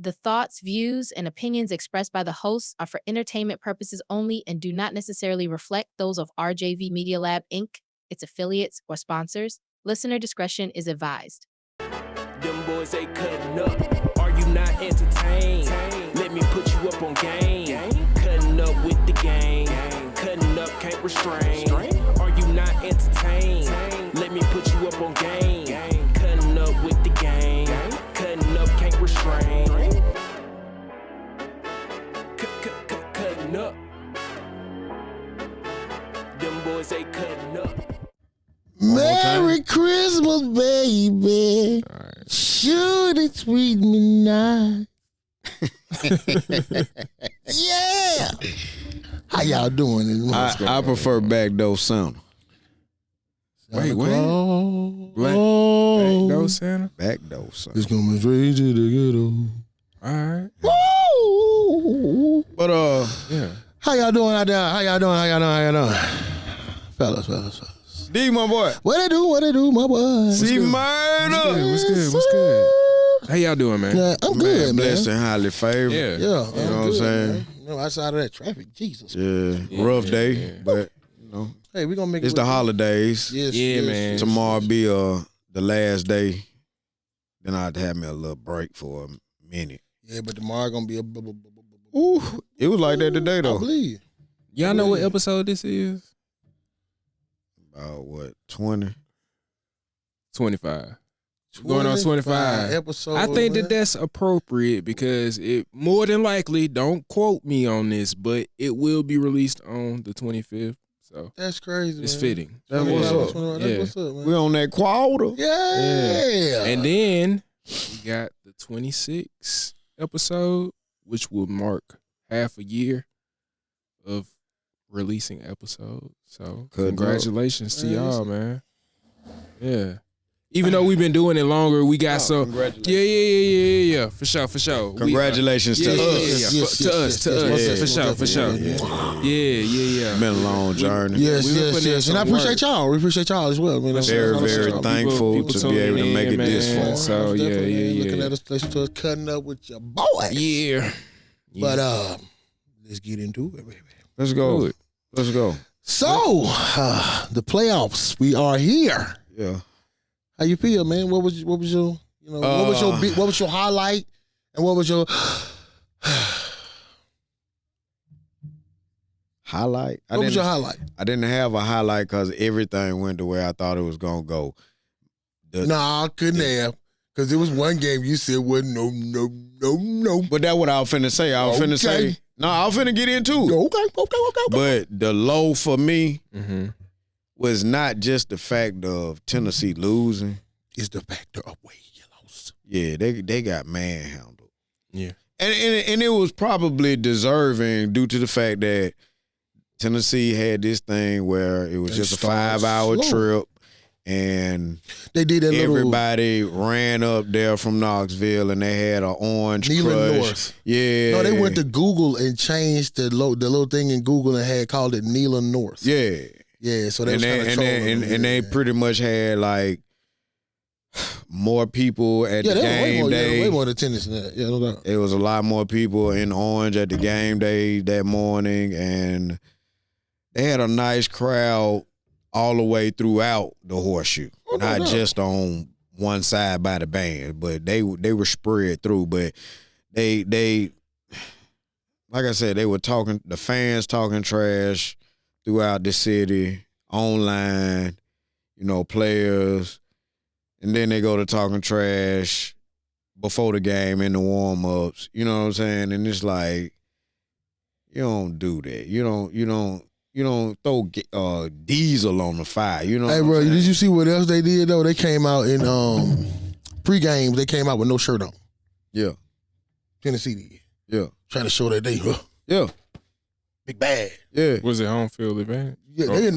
The thoughts, views, and opinions expressed by the hosts are for entertainment purposes only and do not necessarily reflect those of RJV Media Lab, Inc., its affiliates, or sponsors. Listener discretion is advised. Them boys, they cutting up. Are you not entertained? Let me put you up on game. Cutting up with the gang. Cutting up, can't restrain. Are you not entertained? Let me put you up on game. Cutting up with the gang. Cutting up, can't restrain. Cutting up. Them boys, they cutting up. Merry Christmas, baby. All right. Should it sweet me not? Yeah. How y'all doing this month? I prefer backdoor Santa. Wait, what? Backdoor Santa? Backdoor Santa. It's coming straight to the ghetto. All right. Woo! But Yeah. How y'all doing out there? How y'all doing? Fellas. D, my boy. What they do, my boy? See murder. What's good? How y'all doing, man? Yeah, I'm good, man. Blessed and highly favored. Yeah. Yeah, You know what I'm saying? Man. You know, outside of that traffic, Jesus. Yeah. Rough day, but you know, Hey, we gonna make it's it. the holidays. Yes, man. Tomorrow be the last day. Then I'd have me a little break for a minute. Yeah, but tomorrow gonna be a. Ooh, it was like that today I though. believe. Y'all know what episode this is? About what, 20? 25. Going on 25. Episode. I think that's appropriate because it more than likely, don't quote me on this, but it will be released on the 25th. So That's crazy. it's man. fitting. That's what's up. That's Yeah. what's up, man. We on that quarter. Yeah. And then we got the 26th episode, which will mark half a year of releasing episodes. So congratulations to y'all, man. Yeah. Even though we've been doing it longer, we got Yeah. For sure. Congratulations to us. To us. For sure. Yeah. Been a long journey. Yes. And I appreciate y'all. We appreciate y'all as well, man. Very, very thankful People to be able to make it tuning in, this man. far. So Looking at us, listening to us, cutting up with your boy. Yeah. But let's get into it, baby. Let's go. So the playoffs, we are here. Yeah. How you feel, man? What was your what was your highlight, and what was your highlight? What was your highlight? I didn't have a highlight because everything went the way I thought it was gonna go. I couldn't have, because it was one game you said wasn't no. But that's what I was finna say. I was finna say. No, I was finna get into. Okay. But the low for me was not just the fact of Tennessee losing. It's the factor of way you lost. Yeah, they got manhandled. Yeah. And it was probably deserving due to the fact that Tennessee had this thing where it was just a 5-hour trip, and they did that. Everybody ran up there from Knoxville, and they had an orange Neyland crush. North. Yeah. No, they went to Google and changed the little thing in Google and had called it Neyland North. Yeah. Yeah. So they they pretty much had like more people at the game day. Way more attendance than that. Yeah, no doubt. It was a lot more people in orange at the game day that morning, and they had a nice crowd all the way throughout the horseshoe, not just on one side by the band, but they were spread through. But they like I said, they were talking, the fans talking trash throughout the city, online, players, and then they go to talking trash before the game in the warm-ups. You know what I'm saying? And it's like, you don't do that. You don't throw diesel on the fire. You know. Hey, bro, did you see what else they did though? They came out in pre-games. They came out with no shirt on. Yeah. Tennessee did. Yeah. Trying to show that they yeah. big bad. Yeah. Was it home field event? Yeah, they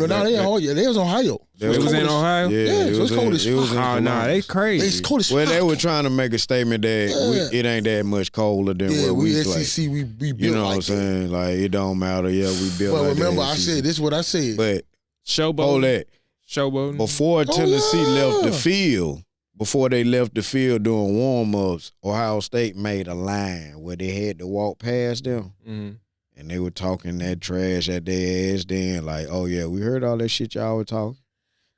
was Ohio. They was in Ohio? Yeah, so it's cold as fuck. Oh, nah, they crazy. It's cold as fuck. Well, they were trying to make a statement that it ain't that much colder than where we play. SEC, we built you know like what I'm saying? Like, it don't matter. Yeah, we built But like remember, that. I said, this is what I said. But Showboat. hold that. Showboat. Before Tennessee left the field, before they left the field doing warm-ups, Ohio State made a line where they had to walk past them. Mm-hmm. And they were talking that trash at their ass then, like, oh, yeah, we heard all that shit y'all were talking.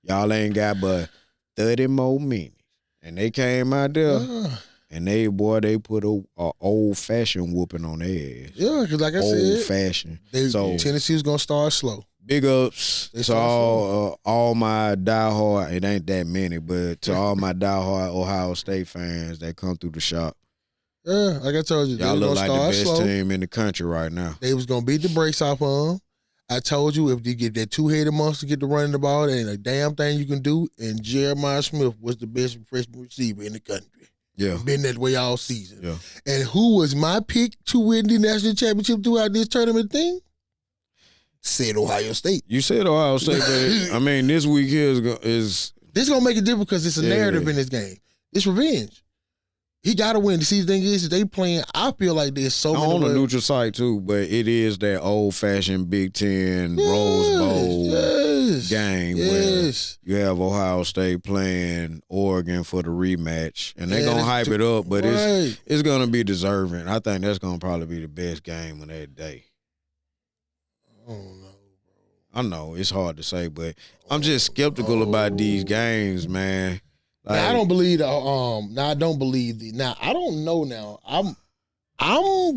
Y'all ain't got but 30 more minutes. And they came out there, and they put a old-fashioned whooping on their ass. Yeah, because like I said, old-fashioned. So Tennessee was going to start slow. Big ups to all my diehard, it ain't that many, but to all my diehard Ohio State fans that come through the shop. Yeah, like I told you, y'all look like the best slow. team in the country right now. They was going to beat the brakes off of them. I told you, if you get that two-headed monster get to running the ball, there ain't a damn thing you can do, and Jeremiah Smith was the best freshman receiver in the country. Yeah. Been that way all season. Yeah. And who was my pick to win the national championship throughout this tournament thing? Said Ohio State. You said Ohio State, but I mean, this week here is this gonna make it different because it's a narrative in this game. It's revenge. He gotta win. See, the thing is, they playing. I feel like there's so many on a neutral site too, but it is that old fashioned Big Ten Rose Bowl game where you have Ohio State playing Oregon for the rematch, and they're gonna hype it up, but it's gonna be deserving. I think that's gonna probably be the best game of that day. I don't know, bro. I know it's hard to say, but I'm just skeptical about these games, man. Like, now, I don't believe I don't believe now. I don't know now. I'm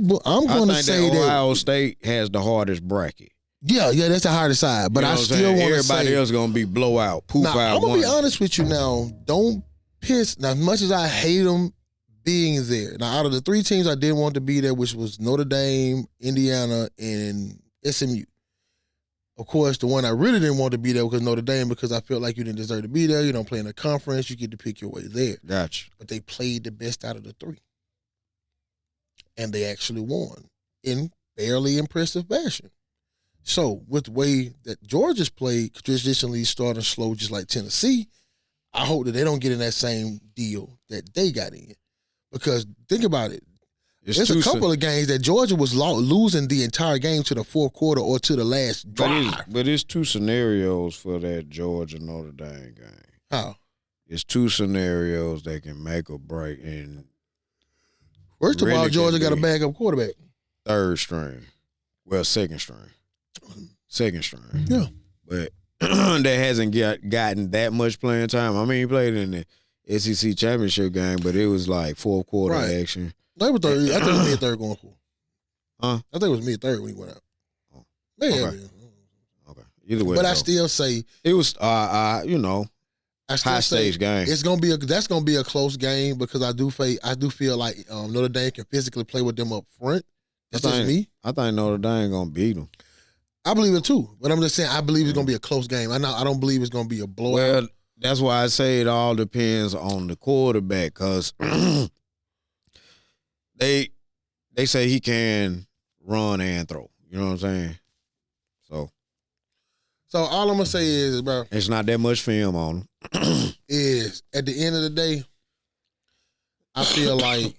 gonna say that Ohio State has the hardest bracket. Yeah, that's the hardest side. But I still want to say everybody else gonna be blowout, poop out. I'm gonna be honest with you now. Don't piss. Now, as much as I hate them being there, now out of the three teams I didn't want to be there, which was Notre Dame, Indiana, and SMU. Of course, the one I really didn't want to be there was Notre Dame because I felt like you didn't deserve to be there. You don't play in a conference. You get to pick your way there. Gotcha. But they played the best out of the three. And they actually won in fairly impressive fashion. So, with the way that Georgia's played, traditionally starting slow just like Tennessee, I hope that they don't get in that same deal that they got in. Because think about it. There's a couple of games that Georgia was losing the entire game to the fourth quarter or to the last drive. But it's two scenarios for that Georgia-Notre Dame game. How? It's two scenarios that can make or break. And first of all, Georgia got a backup quarterback. Third string. Well, second string. Second string. Yeah. But that hasn't gotten that much playing time. I mean, he played in the SEC championship game, but it was like fourth quarter action. They were third. I think it was mid-third going for. Huh? I think it was mid-third when he went out. Man. Okay. Either way. But I still say it was high stakes game. It's gonna be that's gonna be a close game because I do feel like Notre Dame can physically play with them up front. That's just me. I think Notre Dame gonna beat them. I believe it too. But I'm just saying I believe it's gonna be a close game. I don't believe it's gonna be a blowout. Well, that's why I say it all depends on the quarterback because they say he can run and throw. You know what I'm saying? So all I'm gonna say is, bro, it's not that much film on him. Is at the end of the day, I feel like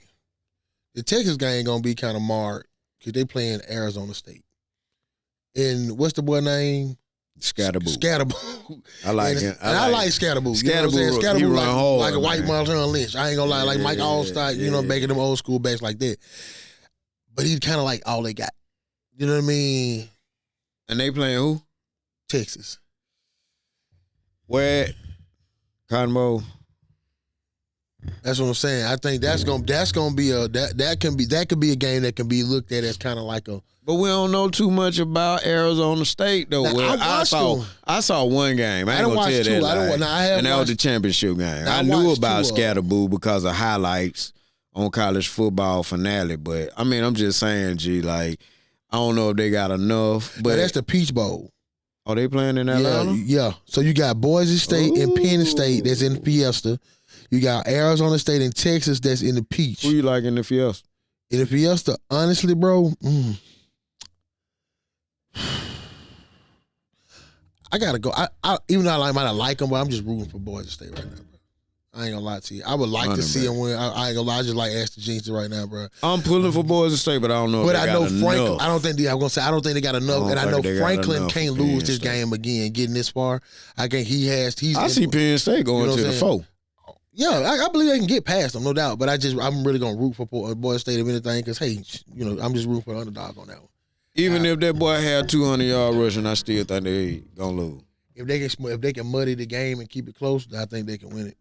the Texas game gonna be kind of marred because they playing Arizona State. And what's the boy name? Scatterboo. I like him. I like Scatterboo. You know what I'm saying? Scatterboo like a white Marshawn Lynch. I ain't gonna lie, like Mike Allstott, back in them old school backs like that. But he's kind of like all they got. You know what I mean? And they playing who? Texas. Where? Convo. That's what I'm saying. I think that's gonna be that could be a game that can be looked at as kind of like a. But we don't know too much about Arizona State though. Now, I saw one game. I ain't gonna tell that. And that was the championship game. I knew about Scatterboo because of highlights on College Football Finale. But I mean, I'm just saying, I don't know if they got enough. But that's the Peach Bowl. Are they playing in Atlanta? Yeah. So you got Boise State and Penn State that's in the Fiesta. You got Arizona State and Texas that's in the Peach. Who you like in the Fiesta? In the Fiesta, honestly, bro, I gotta go. I even though I might not like them, but I'm just rooting for Boise State right now, bro. I ain't gonna lie to you. I would like to see them win. I ain't gonna lie. I just like Ashton Jinx right now, bro. I'm pulling for Boise State, but I don't know. But I know Franklin. I don't think they got enough, and I know Franklin can't lose this game again, getting this far. I think he's. I see Penn State going to the 4. Yeah, I believe they can get past them, no doubt. But I'm really gonna root for Boy State if anything, because hey, I'm just rooting for the underdog on that one. Even if that boy had 200 yard rushing, I still think they gonna lose. If they can muddy the game and keep it close, I think they can win it.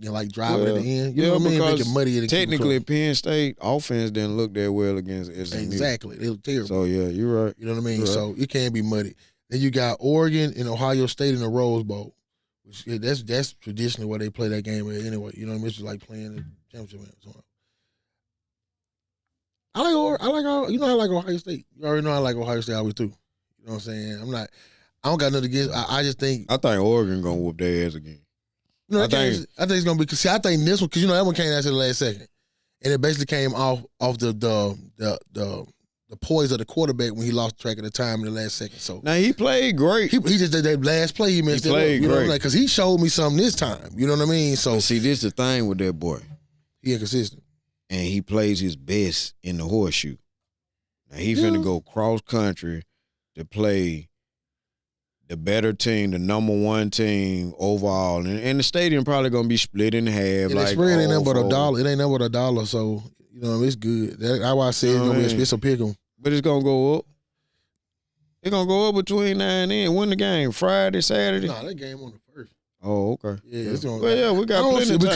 Like drive it at the end. You know what I mean? They can muddy it. And technically, Penn State offense didn't look that well against SMU. Exactly, they look terrible. So yeah, you're right. You know what I mean? Right. So it can be muddy. Then you got Oregon and Ohio State in the Rose Bowl. That's traditionally where they play that game anyway. You know what I mean? It's just like playing the championship game. I like Ohio State. You already know I like Ohio State always too. You know what I'm saying? I don't got nothing against. I just think. I think Oregon gonna whoop their ass again. I think it's gonna be. See, I think this one, because that one came after the last second, and it basically came off the poise of the quarterback when he lost track of the time in the last second. So now he played great. He just did that last play. He messed it up. Played great because he showed me something this time. You know what I mean? So see, this is the thing with that boy. He inconsistent, and he plays his best in the horseshoe. Now he finna go cross country to play the better team, the number one team overall, and the stadium probably gonna be split in half. Like, spread ain't nothing but $1. It ain't nothing but $1. So it's good. That's why I said it's a pick 'em. But it's gonna go up. It's gonna go up between now and then. When the game? Friday, Saturday? Nah, that game on the first. Oh, okay. Yeah, it's gonna. Well, yeah, we got plenty of time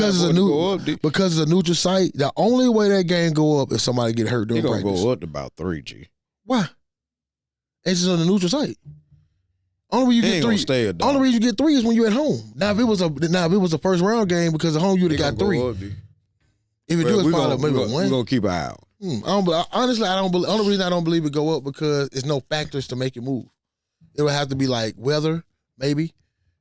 because it's a neutral site. The only way that game go up is somebody get hurt during practice. It's gonna go up to about 3G. Why? It's just on the neutral site. Only reason you get 3. Only reason you get 3 is when you're at home. Now if it was a first round game, because at home you'd have got 3. If it do, it's probably maybe 1. We're gonna keep an eye out. Honestly, I don't believe. Only reason I don't believe it go up because there's no factors to make it move. It would have to be like weather, maybe.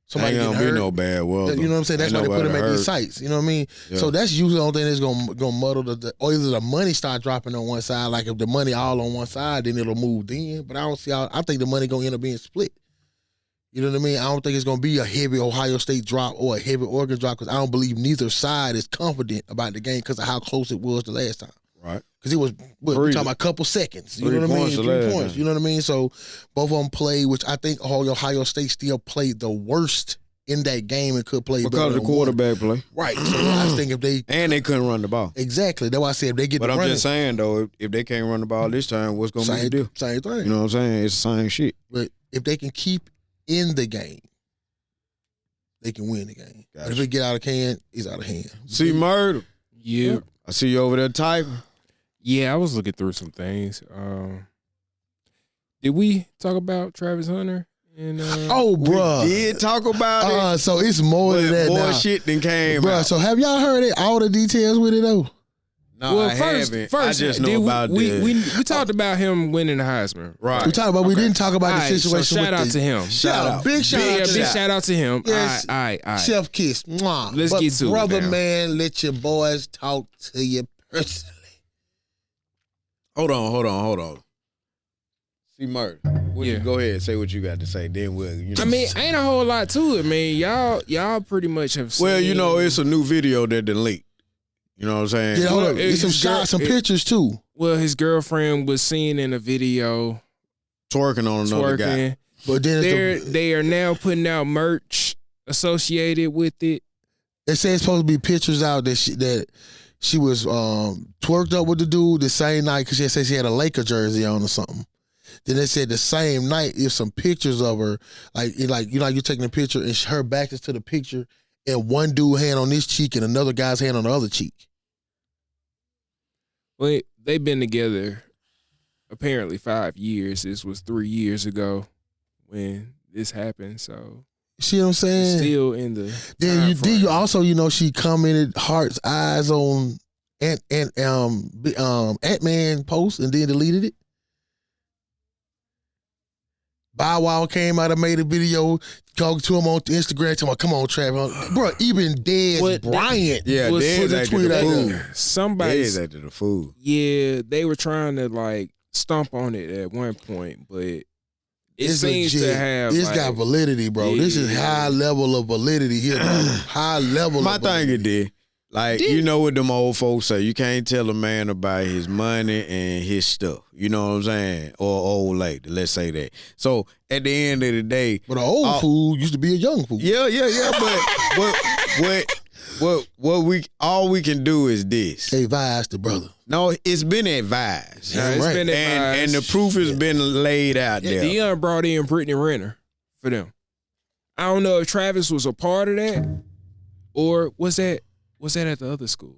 Somebody ain't gonna be no bad weather. You know what I'm saying? That's why they put them at these sites. You know what I mean? Yeah. So that's usually the only thing that's gonna muddle or either the money start dropping on one side. Like if the money all on one side, then it'll move then. But I don't see how. I think the money gonna end up being split. You know what I mean? I don't think it's going to be a heavy Ohio State drop or a heavy Oregon drop because I don't believe neither side is confident about the game because of how close it was the last time. Right. Because it was, we're talking about a couple seconds. You know what I mean? 3 points. You know what I mean? So both of them played, which I think Ohio State still played the worst in that game and could play because of the quarterback play. Right. So I just think if they... And they couldn't run the ball. Exactly. That's why I said if they get But I'm just saying, though, if they can't run the ball this time, what's going to be the deal? Same thing. You know what I'm saying? It's the same shit. But if they can keep in the game, they can win the game. Gotcha. But if it get out of hand, it's out of hand. See Murder. Yeah. I see you over there typing. Yeah, I was looking through some things. Did we talk about Travis Hunter? And, bruh. We did talk about it. So it's more than that more now. shit than came bruh, out. So have y'all heard it? All the details with it, though? No, I haven't. First, I just know about we talked about him winning the Heisman. Right. We talked about. We didn't talk about the situation. So shout out to him. Big shout out to him. Yes. All right. Chef kiss. Mwah. Let's get to brother, it. Man, let your boys talk to you personally. Hold on. See, Murder. Go ahead and say what you got to say. Then we'll. I mean, ain't a whole lot to it, man. Y'all pretty much have seen. Well, it's a new video that done leaked. You know what I'm saying? Yeah, hold up. It's some shots, some pictures too. Well, his girlfriend was seen in a video twerking on another guy. But then they are now putting out merch associated with it. It says it's supposed to be pictures out that she was twerked up with the dude the same night because she said she had a Laker jersey on or something. Then they said the same night there's some pictures of her you're taking a picture and her back is to the picture and one dude hand on this cheek and another guy's hand on the other cheek. Well, they've been together apparently 5 years. This was 3 years ago when this happened. So see what I'm saying? Still in the then you also she commented Hart's eyes on Ant-Man post and then deleted it. Bow Wow came out and made a video talking to him on Instagram, talking about, come on, Travis. Bro, even Dez Bryant was put a tweet out there. Somebody's acted a fool. Yeah, they were trying to stomp on it at one point, but it seems to have. It's got validity, bro. Yeah, this is high level of validity here, bro. High level My of validity. thing it did. What them old folks say, you can't tell a man about his money and his stuff. You know what I'm saying? Or old lady, let's say that. So at the end of the day. But an old fool used to be a young fool. Yeah. all we can do is this. Advise the brother. No, it's been advised. Yeah, it's been advised. And the proof has been laid out there. Deion brought in Brittany Renner for them. I don't know if Travis was a part of that or was that at the other school?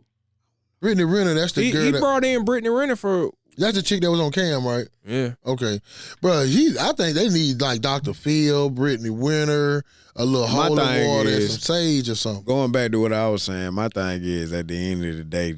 Brittany Renner, that's the girl. He brought in Brittany Renner for. That's the chick that was on cam, right? Yeah. Okay. Bro, I think they need like Dr. Phil, Brittany Renner, a little holy water, and some sage or something. Going back to what I was saying, my thing is at the end of the day,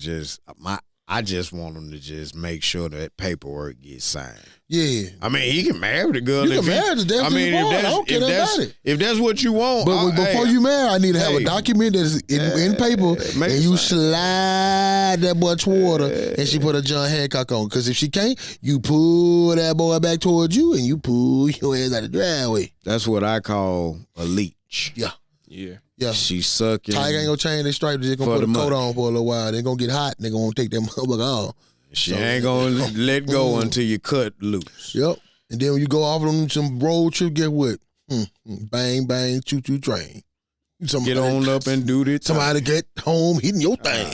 I just want them to just make sure that paperwork gets signed. Yeah. I mean, he can marry the girl. You can marry the damn thing. I don't care about it. If that's what you want. But before you marry, I need to have a document that's in paper, and you slide that boy toward her, and she put a John Hancock on. Because if she can't, you pull that boy back towards you, and you pull your ass out the driveway. That's what I call a leech. Yeah. Yeah. She's sucking. Tiger ain't gonna change their stripes. They're gonna put a coat on for a little while. They're gonna get hot, and they're gonna take that motherfucker off. She ain't gonna let go until you cut loose. Yep. And then when you go off on some road trip, get what? Bang, bang, choo-choo train. Get on up and do it. Somebody get home hitting your thing.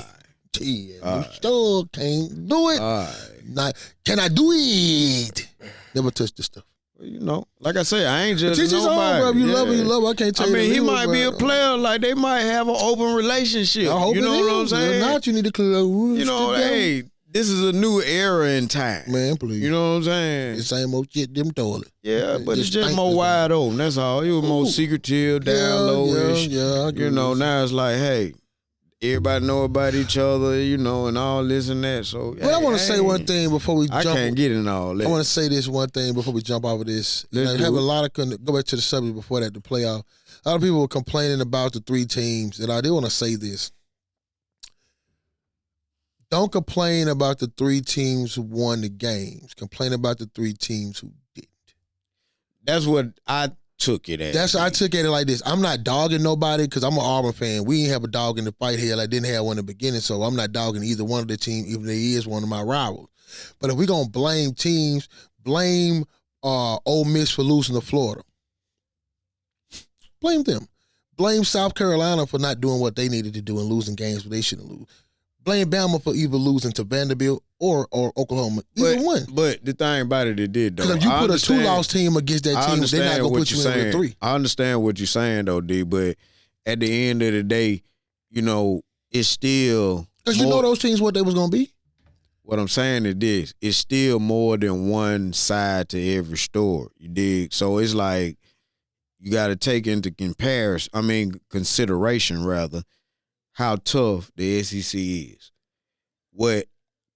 You still can't do it. Can I do it? Never touch this stuff. You know, like I say, I ain't just nobody. Bro. You love her, you love her. I can't tell you. I mean, he might be a player. Like, they might have an open relationship. I hope you know what I'm saying? If not, you need to clear the rules. You know, hey, this is a new era in time. Man, please. You know what I'm saying? The same old shit, them toilet. Yeah, but it's just more wide open. That's all. It was more secretive, down low-ish. Yeah, I you know, now it's like, hey, everybody know about each other, you know, and all this and that. So, but I want to say one thing before we jump. I can't get in all that. I want to say this one thing before we jump off of this. I have a lot of go back to the subject before that, the playoff. A lot of people were complaining about the three teams, and I do want to say this. Don't complain about the three teams who won the games. Complain about the three teams who didn't. That's what I took it as. I took it like this. I'm not dogging nobody because I'm an Auburn fan. We didn't have a dog in the fight here. I didn't have one in the beginning, so I'm not dogging either one of the teams, even though he is one of my rivals. But if we're going to blame teams, blame Ole Miss for losing to Florida. Blame them. Blame South Carolina for not doing what they needed to do and losing games where they shouldn't lose. Blame Bama for either losing to Vanderbilt or Oklahoma. Either one. But the thing about it did, though. Because if you put a two-loss team against that team, they're not going to put you in with three. I understand what you're saying, though, D, but at the end of the day, you know, it's still... Because you know those teams what they was going to be? What I'm saying is this. It's still more than one side to every story. You dig? So it's like you got to take into consideration, rather, how tough the SEC is. What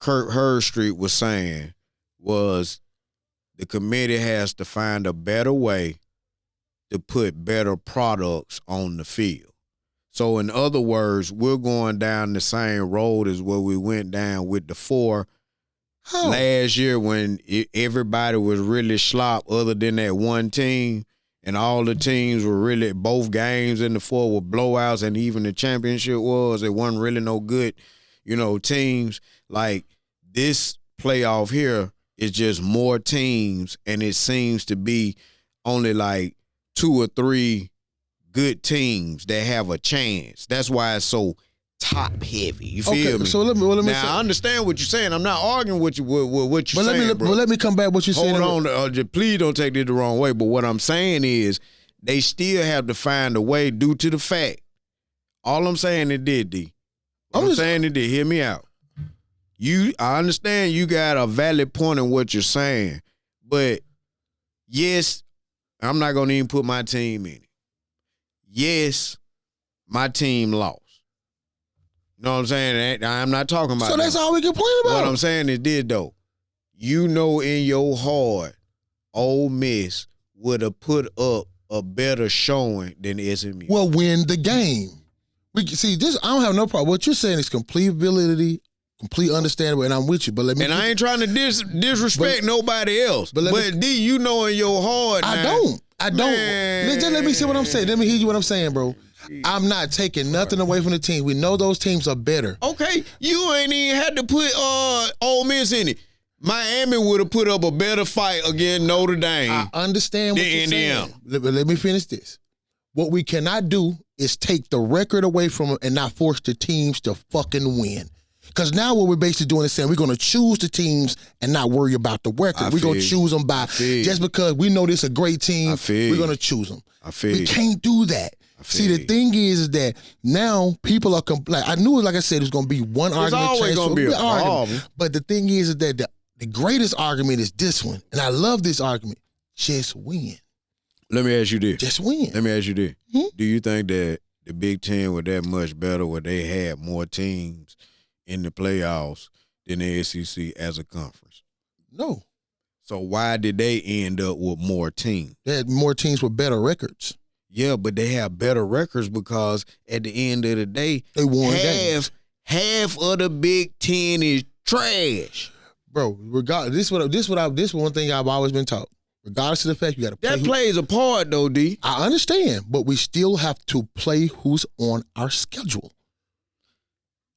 Kurt Herbstreit was saying was the committee has to find a better way to put better products on the field. So in other words, we're going down the same road as what we went down with the four last year when everybody was really slop other than that one team. And all the teams were really, both games in the four were blowouts, and even the championship it wasn't really no good, you know, teams. Like, this playoff here is just more teams, and it seems to be only like 2 or 3 good teams that have a chance. That's why it's so top heavy. You feel me? So let me now, I understand what you're saying. I'm not arguing with you with what you're saying, bro. But let me come back what you're saying. Hold on. Please don't take this the wrong way. But what I'm saying is they still have to find a way due to the fact. All I'm saying it did, D. I'm saying it did. Hear me out. I understand you got a valid point in what you're saying. But, yes, I'm not going to even put my team in it. Yes, my team lost. You know what I'm saying? I'm not talking about So that's all we complain about. What I'm saying is this, though. You know in your heart, Ole Miss would have put up a better showing than SMU. Well, win the game. We see this. I don't have no problem. What you're saying is complete validity, complete understandable, and I'm with you. But let me. And I ain't trying to disrespect nobody else. But D, you know in your heart. I don't. Just let me see what I'm saying. Let me hear you what I'm saying, bro. I'm not taking nothing away from the team. We know those teams are better. Okay, you ain't even had to put Ole Miss in it. Miami would have put up a better fight against Notre Dame. I understand what you're saying. Let me finish this. What we cannot do is take the record away from them and not force the teams to fucking win. Because now what we're basically doing is saying we're going to choose the teams and not worry about the record. We're going to choose them by just because we know this is a great team, we're going to choose them. We can't do that. See, the thing is that now people are like, I knew, like I said, it was going to be one argument. It's always going to be an argument. But the thing is that the greatest argument is this one, and I love this argument. Just win. Let me ask you this. Just win. Let me ask you this. Do you think that the Big Ten were that much better where they had more teams in the playoffs than the SEC as a conference? No. So why did they end up with more teams? They had more teams with better records. Yeah, but they have better records because at the end of the day, they won half of the Big Ten is trash. Bro, regardless, this one thing I've always been taught. Regardless of the fact you got to play. That plays a part, though, D. I understand, but we still have to play who's on our schedule.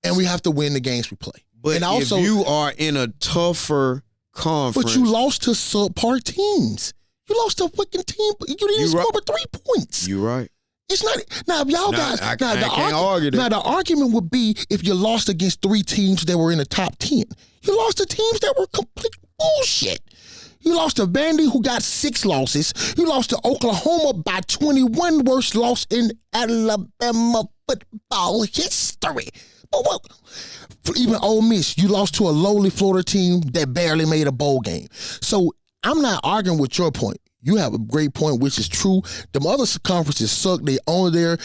And we have to win the games we play. But and also, if you are in a tougher conference. But you lost to subpar teams. You lost to a fucking team. You didn't score but 3 points. You're right. It's not. Now, if y'all guys. I can't argue that. Now, the argument would be if you lost against 3 teams that were in the top 10. You lost to teams that were complete bullshit. You lost to Vandy, who got 6 losses. You lost to Oklahoma by 21, worst loss in Alabama football history. But what? Even Ole Miss, you lost to a lowly Florida team that barely made a bowl game. So I'm not arguing with your point. You have a great point, which is true. The other conferences suck. They're only there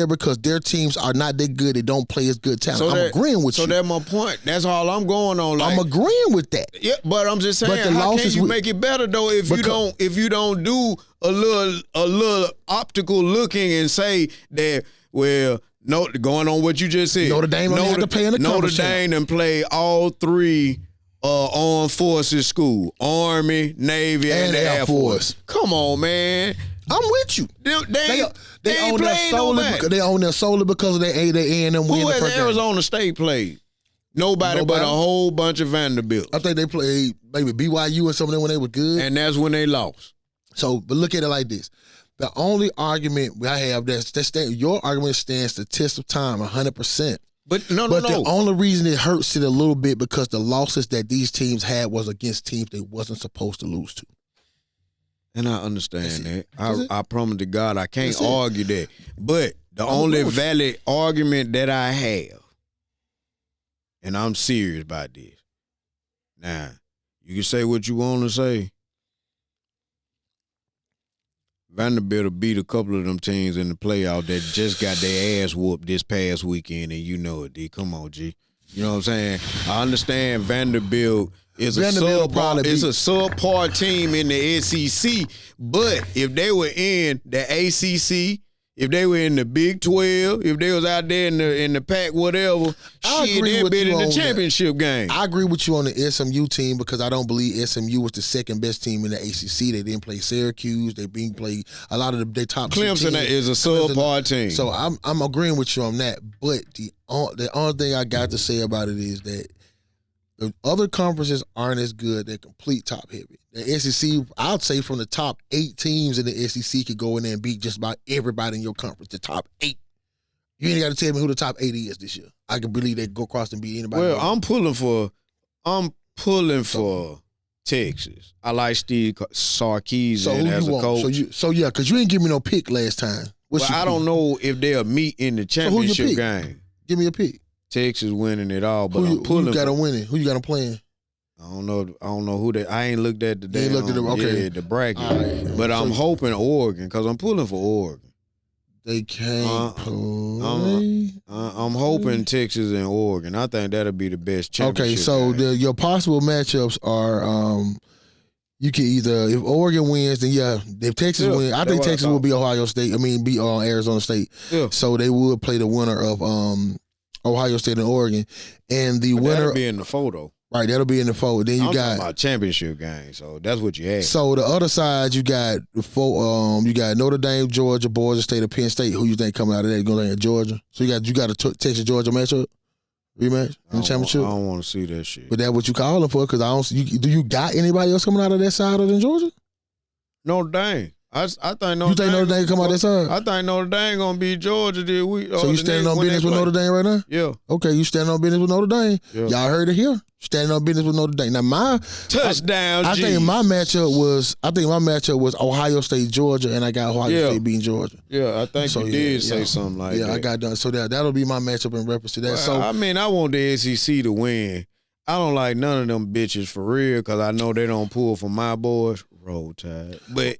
because their teams are not that good. They don't play as good talent. I'm agreeing with you. So that's my point. That's all I'm going on. I'm agreeing with that. Yeah, but I'm just saying, how can you make it better though if you don't do a little optical looking and say that, well, no, going on what you just said. Notre Dame only had to play in the conference. Notre Dame and play all 3 armed forces school, Army, Navy, and Air Force. Come on, man. I'm with you. They own their solely because of their A&M win. Who has Arizona State played? Nobody but a whole bunch of Vanderbilts. I think they played maybe BYU or something when they were good. And that's when they lost. So, but look at it like this. The only argument I have your argument stands the test of time 100%. But no. The only reason it hurts it a little bit because the losses that these teams had was against teams they wasn't supposed to lose to. And I understand that. I promise to God I can't argue that. But the only valid argument that I have, and I'm serious about this. Now, you can say what you want to say. Vanderbilt will beat a couple of them teams in the playoff that just got their ass whooped this past weekend, and you know it, D. Come on, G. You know what I'm saying? I understand Vanderbilt is a subpar team in the SEC, but if they were in the ACC, if they were in the Big 12, if they was out there in the Pac, whatever, they'd been in the championship game. I agree with you on the SMU team because I don't believe SMU was the second best team in the ACC. They didn't play Syracuse. They didn't play a lot of their top Clemson teams. Is a subpar team. So I'm agreeing with you on that. But the only thing I got to say about it is that the other conferences aren't as good. They're complete top heavy. The SEC, I'd say from the top 8 teams in the SEC could go in there and beat just about everybody in your conference. The top 8. You ain't got to tell me who the top 8 is this year. I can believe they go across and beat anybody. Well, I'm pulling for Texas. I like Steve Sarkisian as a coach. So because you ain't give me no pick last time. I don't know if they'll meet in the championship game. Give me a pick. Texas winning it all, but I'm pulling. Who you got to win it? Who you got to play? I don't know who they. I ain't looked at the damn. The bracket. Right. But I'm hoping Oregon because I'm pulling for Oregon. They can't play. I'm hoping Texas and Oregon. I think that'll be the best championship. Okay, so your possible matchups are you can either if Oregon wins, then if Texas wins, I think Texas will be Ohio State. Beat Arizona State. Yeah. So they would play the winner of Ohio State and Oregon, and the winner that'll be in the photo. Right, that'll be in the fold. Then you got my championship game, so that's what you had. So the other side, you got Notre Dame, Georgia, Boise State, or Penn State. Who you think coming out of that? Going to Georgia. So you got a Texas Georgia matchup rematch in the championship. I don't want to see that shit. But that's what you calling for? Because I don't. Do you got anybody else coming out of that side other than Georgia? Notre Dame. I think You think Notre Dame come out that side? I think Notre Dame gonna beat Georgia this week. So you standing on business with Notre Dame right now? Yeah. Okay, you standing on business with Notre Dame. Yeah. Y'all heard it here. Standing on business with Notre Dame. Now my touchdown. I think my matchup was Ohio State Georgia, and I got Ohio State beating Georgia. Yeah, I think you did say something like that. Yeah, I got done. So that'll be my matchup in reference to that. Well, So I mean, I want the SEC to win. I don't like none of them bitches for real because I know they don't pull for my boys. Roll Tide, but.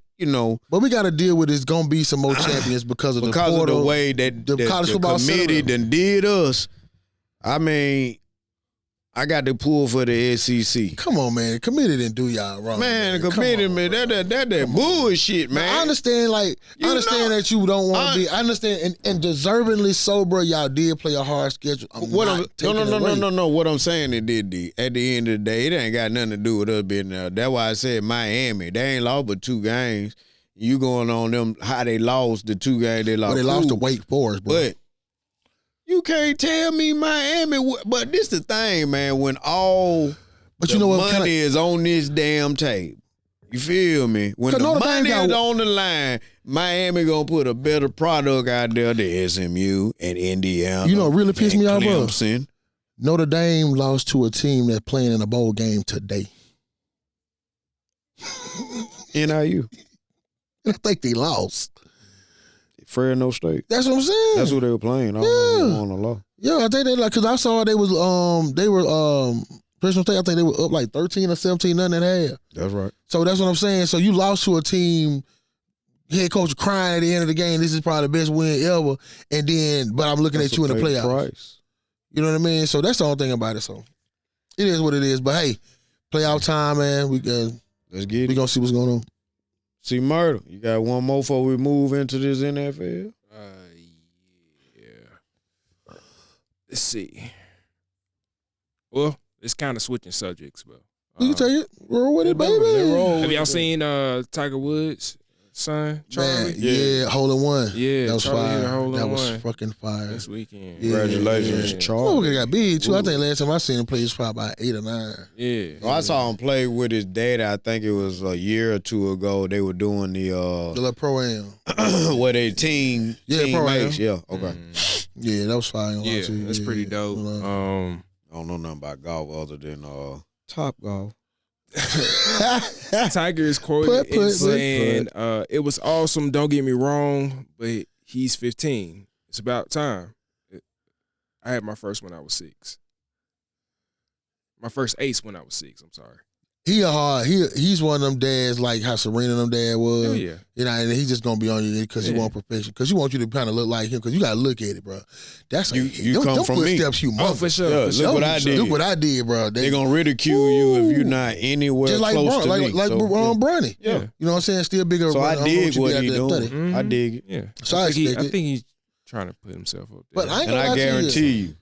But we got to deal with it's going to be some more champions because of the way that the college football committee done did us. I mean, I got to pull for the SEC. Come on, man. The committee didn't do y'all wrong. Man, the committee, man, that bullshit, man. Now, I understand, that you don't want to be. I understand, and deservingly so, bro. Y'all did play a hard schedule. No. What I'm saying, it did. At the end of the day, it ain't got nothing to do with us being there. That's why I said Miami. They ain't lost but 2 games. You going on them how they lost the 2 games they lost. Well, they lost to Wake Forest, bro. But you can't tell me Miami. But this the thing, man. When all money is on this damn tape, you feel me? When the money is on the line, Miami gonna put a better product out there than SMU and Indiana. You know what really pissed me off, bro? Clemson. Notre Dame lost to a team that's playing in a bowl game today. NIU. I think they lost. Fresno State. That's what I'm saying. That's what they were playing. I don't know on the law. Yeah, I think they because I saw they were Fresno State. I think they were up like 13 or 17, nothing at half. That's right. So that's what I'm saying. So you lost to a team. Head coach crying at the end of the game. This is probably the best win ever. And then, but I'm looking at you in the playoffs. Price. You know what I mean? So that's the only thing about it. So it is what it is. But hey, playoff time, man. Let's get it. We gonna see what's going on. See, Murder, you got one more before we move into this NFL? Yeah. Let's see. Well, it's kind of switching subjects, but You can tell you, roll with it, baby. Have y'all seen Tiger Woods' son, Charlie? Man, yeah, hole in one. Yeah, that was Charlie fire. hit a hole in That was one fucking fire. this weekend. Yeah. Congratulations, Yeah. Charlie. He got big too. I think last time I seen him play, he was probably about 8 or 9. Yeah. So I saw him play with his dad. I think it was a year or 2 ago. They were doing the little pro-am. where they team pro-am. mates. Yeah, okay. Yeah, that was fire. Yeah, that's pretty dope. I don't know nothing about golf other than Top Golf. Tiger is quoted saying, it was awesome, don't get me wrong, but he's 15. It's about time. I had my first when I was 6. My first ace when I was 6, I'm sorry. He's one of them dads like how Serena and them dad was. Hell yeah. You know, and he's just gonna be on you because he want perfection. Because he want you to kind of look like him. Because you gotta look at it, bro. That's you come from me. Footsteps humongous. For sure. Yeah, look what I did. Look what I did, bro. They gonna ridicule you if you're not anywhere just like close to me. like Bronny. Yeah. You know what I'm saying? Still bigger. So I dig what he doing. Mm-hmm. I dig it. Yeah. So I I think expect it. he's trying to put himself up there. But I ain't gonna And I lie to guarantee you,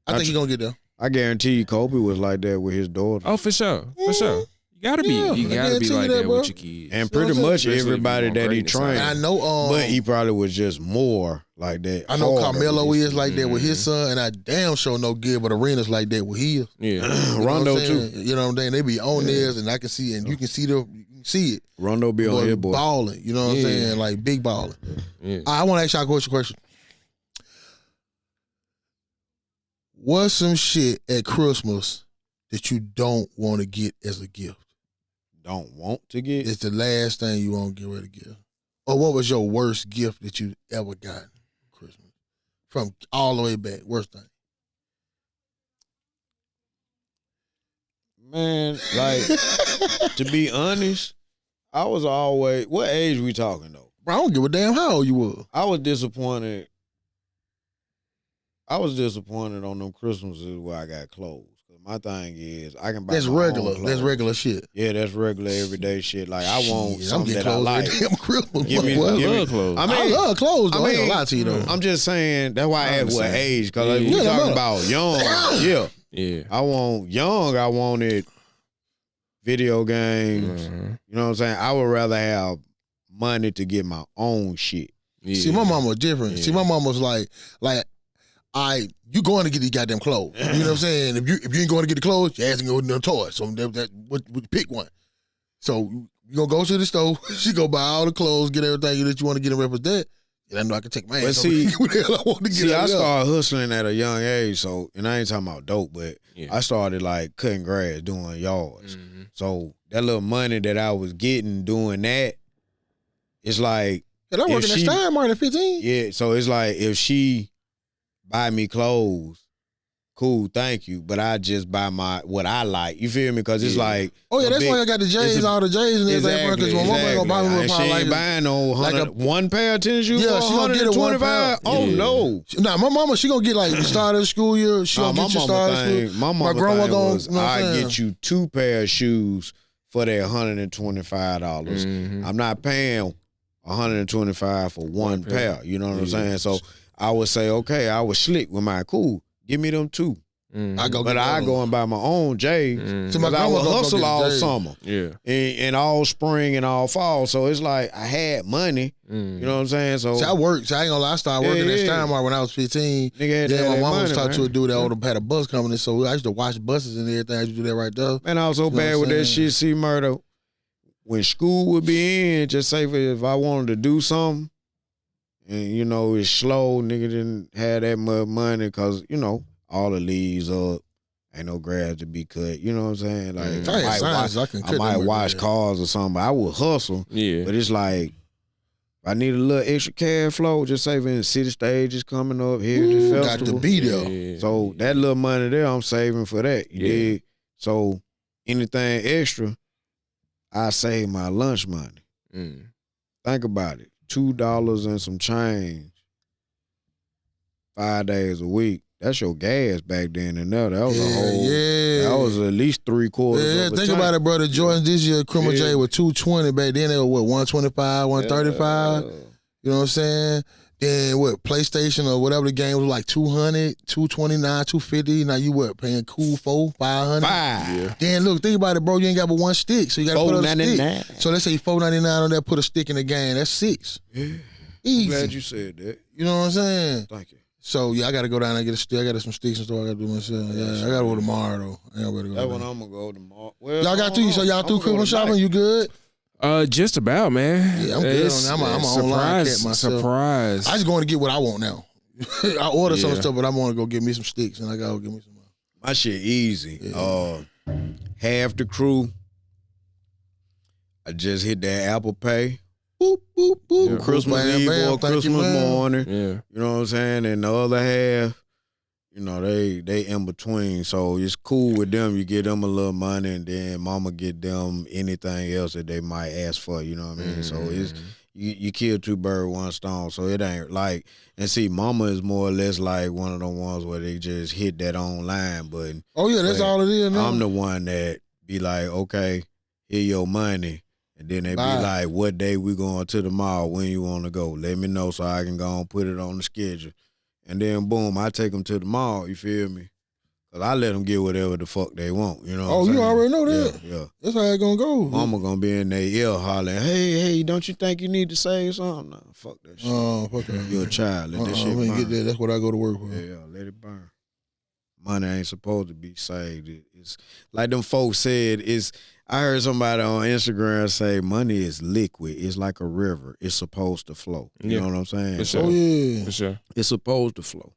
I think he's gonna get there. I guarantee you, Kobe was like that with his daughter. Oh, for sure. For sure. You gotta be I like guarantee that bro. with your kids. And pretty much Especially if everybody you want that he greatness trained. And I know, but he probably was just more like that. I know harder Carmelo with his- is like that with his son, and I damn sure know Gilbert Arenas like that with his. Yeah. You know what Rondo I'm too. saying? You know what I'm saying? They be on theirs, and I can see, and you can see it. Rondo be on here, boy. Balling, you know what I'm Yeah. saying? Like big balling. Yeah. I want to ask y'all a question. What's some shit at Christmas that you don't want to get as a gift? Don't want to get. It's the last thing you want to get ready to give. Or what was your worst gift that you ever got for Christmas? From all the way back, worst thing. Man, like, to be honest, I was always, what age we talking though? Bro, I don't give a damn how old you were. I was disappointed on them Christmases where I got clothes. My thing is, I can buy That's my own regular. clothes. That's regular shit. Yeah, that's regular everyday shit. Like, I want Shit, something that I like. Damn Christmas. Give me, What? give me- love clothes. I love clothes, though. I ain't gonna lie to you, though. I'm just saying, that's why I asked what understand. age, because Yeah. we Yeah, talking no. about young. Yeah. I wanted video games. Mhm. You know what I'm saying? I would rather have money to get my own shit. Yeah. See, my mama was different. Yeah. See, my mama was like, you going to get these goddamn clothes. You know what I'm saying? If you ain't going to get the clothes, your ass ain't going to get no toys. So pick one. So you gonna go to the store, she go buy all the clothes, get everything that you want to get in reference that. And I know I can take my ass. See, what the hell I want to get I started hustling at a young age, so and I ain't talking about dope, but I started like cutting grass, doing yards. Mm-hmm. So that little money that I was getting doing that, it's like I'm working at Steinmart at 15. Yeah, so it's like if she buy me clothes, cool, thank you. But I just buy what I like. You feel me? Because it's like, that's why I got the J's, all the J's and everything. Because my mama ain't gonna buy me and she ain't buying no one pair of tennis shoes. Yeah, she gonna get it 125. Oh no! Nah, my mama, she gonna get like the start of the school year. She gonna get you started school. My mama thing I get you 2 pair of shoes for that $125. Mm-hmm. I'm not paying $125 for one pair. You know what I'm saying? So I would say, okay, I was slick with my cool. Give me them 2. Mm-hmm. I go and buy my own J's. Mm-hmm. I would hustle all summer. Yeah. And all spring and all fall. So it's like I had money. Mm-hmm. You know what I'm saying? So I worked. So I ain't gonna lie. I started working at Steinmart when I was 15. Then my mama was taught to do that. Had a bus company. So I used to wash buses and everything. I used to do that right there. Man, I was so bad with that shit. See, Murder. When school would be in, just say if I wanted to do something, and you know it's slow, nigga didn't have that much money because you know all the leaves up, ain't no grass to be cut. You know what I'm saying? Like I might wash cars or something. But I would hustle. Yeah, but it's like if I need a little extra cash flow. Just say when the city stage is coming up here, the festival got to be there. So that little money there, I'm saving for that. You dig? So anything extra, I save my lunch money. Think about it. $2 and some change, 5 days a week. That's your gas back then and now. That was a whole. That was at least 3/4. Yeah, think about it, brother. Jordans this year, Criminal J was $220. Back then they were what, $125, $135. You know what I'm saying? Then what, PlayStation or whatever the game was like $200, $229, $250. Now you what, paying cool $400, $500? Yeah. Then look, think about it, bro. You ain't got but one stick, so you got to put a stick. So let's say $4.99 on that. Put a stick in the game. That's $6. Yeah. Easy. Glad you said that. You know what I'm saying? Thank you. So yeah, I got to go down there and get a stick. I got some sticks and stuff I got to do myself. Yeah, I got to go tomorrow though. I ain't ready to go. That's when I'm gonna go tomorrow. Well, y'all got through. So y'all through Christmas shopping? You good? Just about, man. Yeah, I'm good on that. I'm an online cat myself. Surprise. I just going to get what I want now. I ordered some stuff, but I want to go get me some sticks, and I got to go get me some. My shit easy. Yeah. Half the crew. I just hit that Apple Pay. Boop, boop, boop. Yeah. Christmas Eve or Christmas morning. Yeah. You know what I'm saying? And the other half, you know, they in between. So it's cool with them. You give them a little money and then mama get them anything else that they might ask for, you know what I mean? So it's you kill 2 birds, 1 stone. So it ain't like, and see, mama is more or less like one of the ones where they just hit that online button. Oh yeah, that's all it is now. I'm the one that be like, okay, here your money. And then they be like, what day we going to the mall? When you want to go? Let me know so I can go and put it on the schedule. And then, boom, I take them to the mall, you feel me? Because I let them get whatever the fuck they want, you know what I'm saying? You already know that. Yeah. That's how it going to go. Mama going to be in their ear hollering, hey, don't you think you need to save something? Nah, fuck that shit. Oh, fuck that. You're a child. Let that shit burn. Get that. That's what I go to work for. Yeah, let it burn. Money ain't supposed to be saved. It's like them folks said, I heard somebody on Instagram say money is liquid. It's like a river. It's supposed to flow. You know what I'm saying? For sure. Oh, yeah. For sure. It's supposed to flow.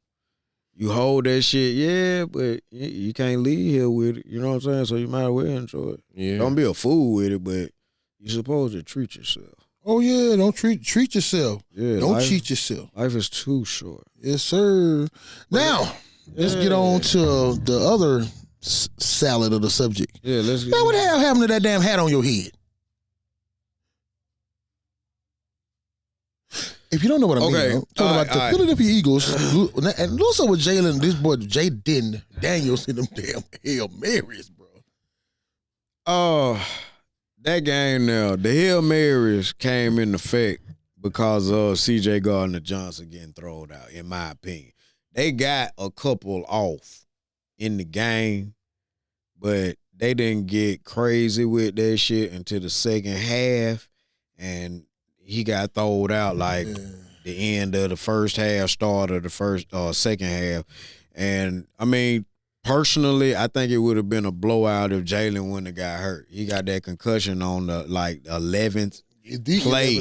You hold that shit, yeah, but you can't leave here with it. You know what I'm saying? So you might as well enjoy it. Yeah. Don't be a fool with it, but you're supposed to treat yourself. Oh, yeah. Don't treat yourself. Yeah. Don't cheat yourself. Life is too short. Yes, sir. Now, let's get on to the other salad of the subject. Yeah, let's get. Man, what the hell happened to that damn hat on your head? If you don't know what I mean, I'm talking about the Philadelphia Eagles, and also with Jalen, this boy Jaden Daniels in them damn Hail Marys, bro. Oh, that game now, the Hail Marys came in effect because of C.J. Gardner-Johnson getting thrown out, in my opinion. They got a couple off in the game, but they didn't get crazy with that shit until the second half, and he got thrown out like the end of the first half, start of the second half. And, I mean, personally, I think it would have been a blowout if Jalen wouldn't have got hurt. He got that concussion on the 11th play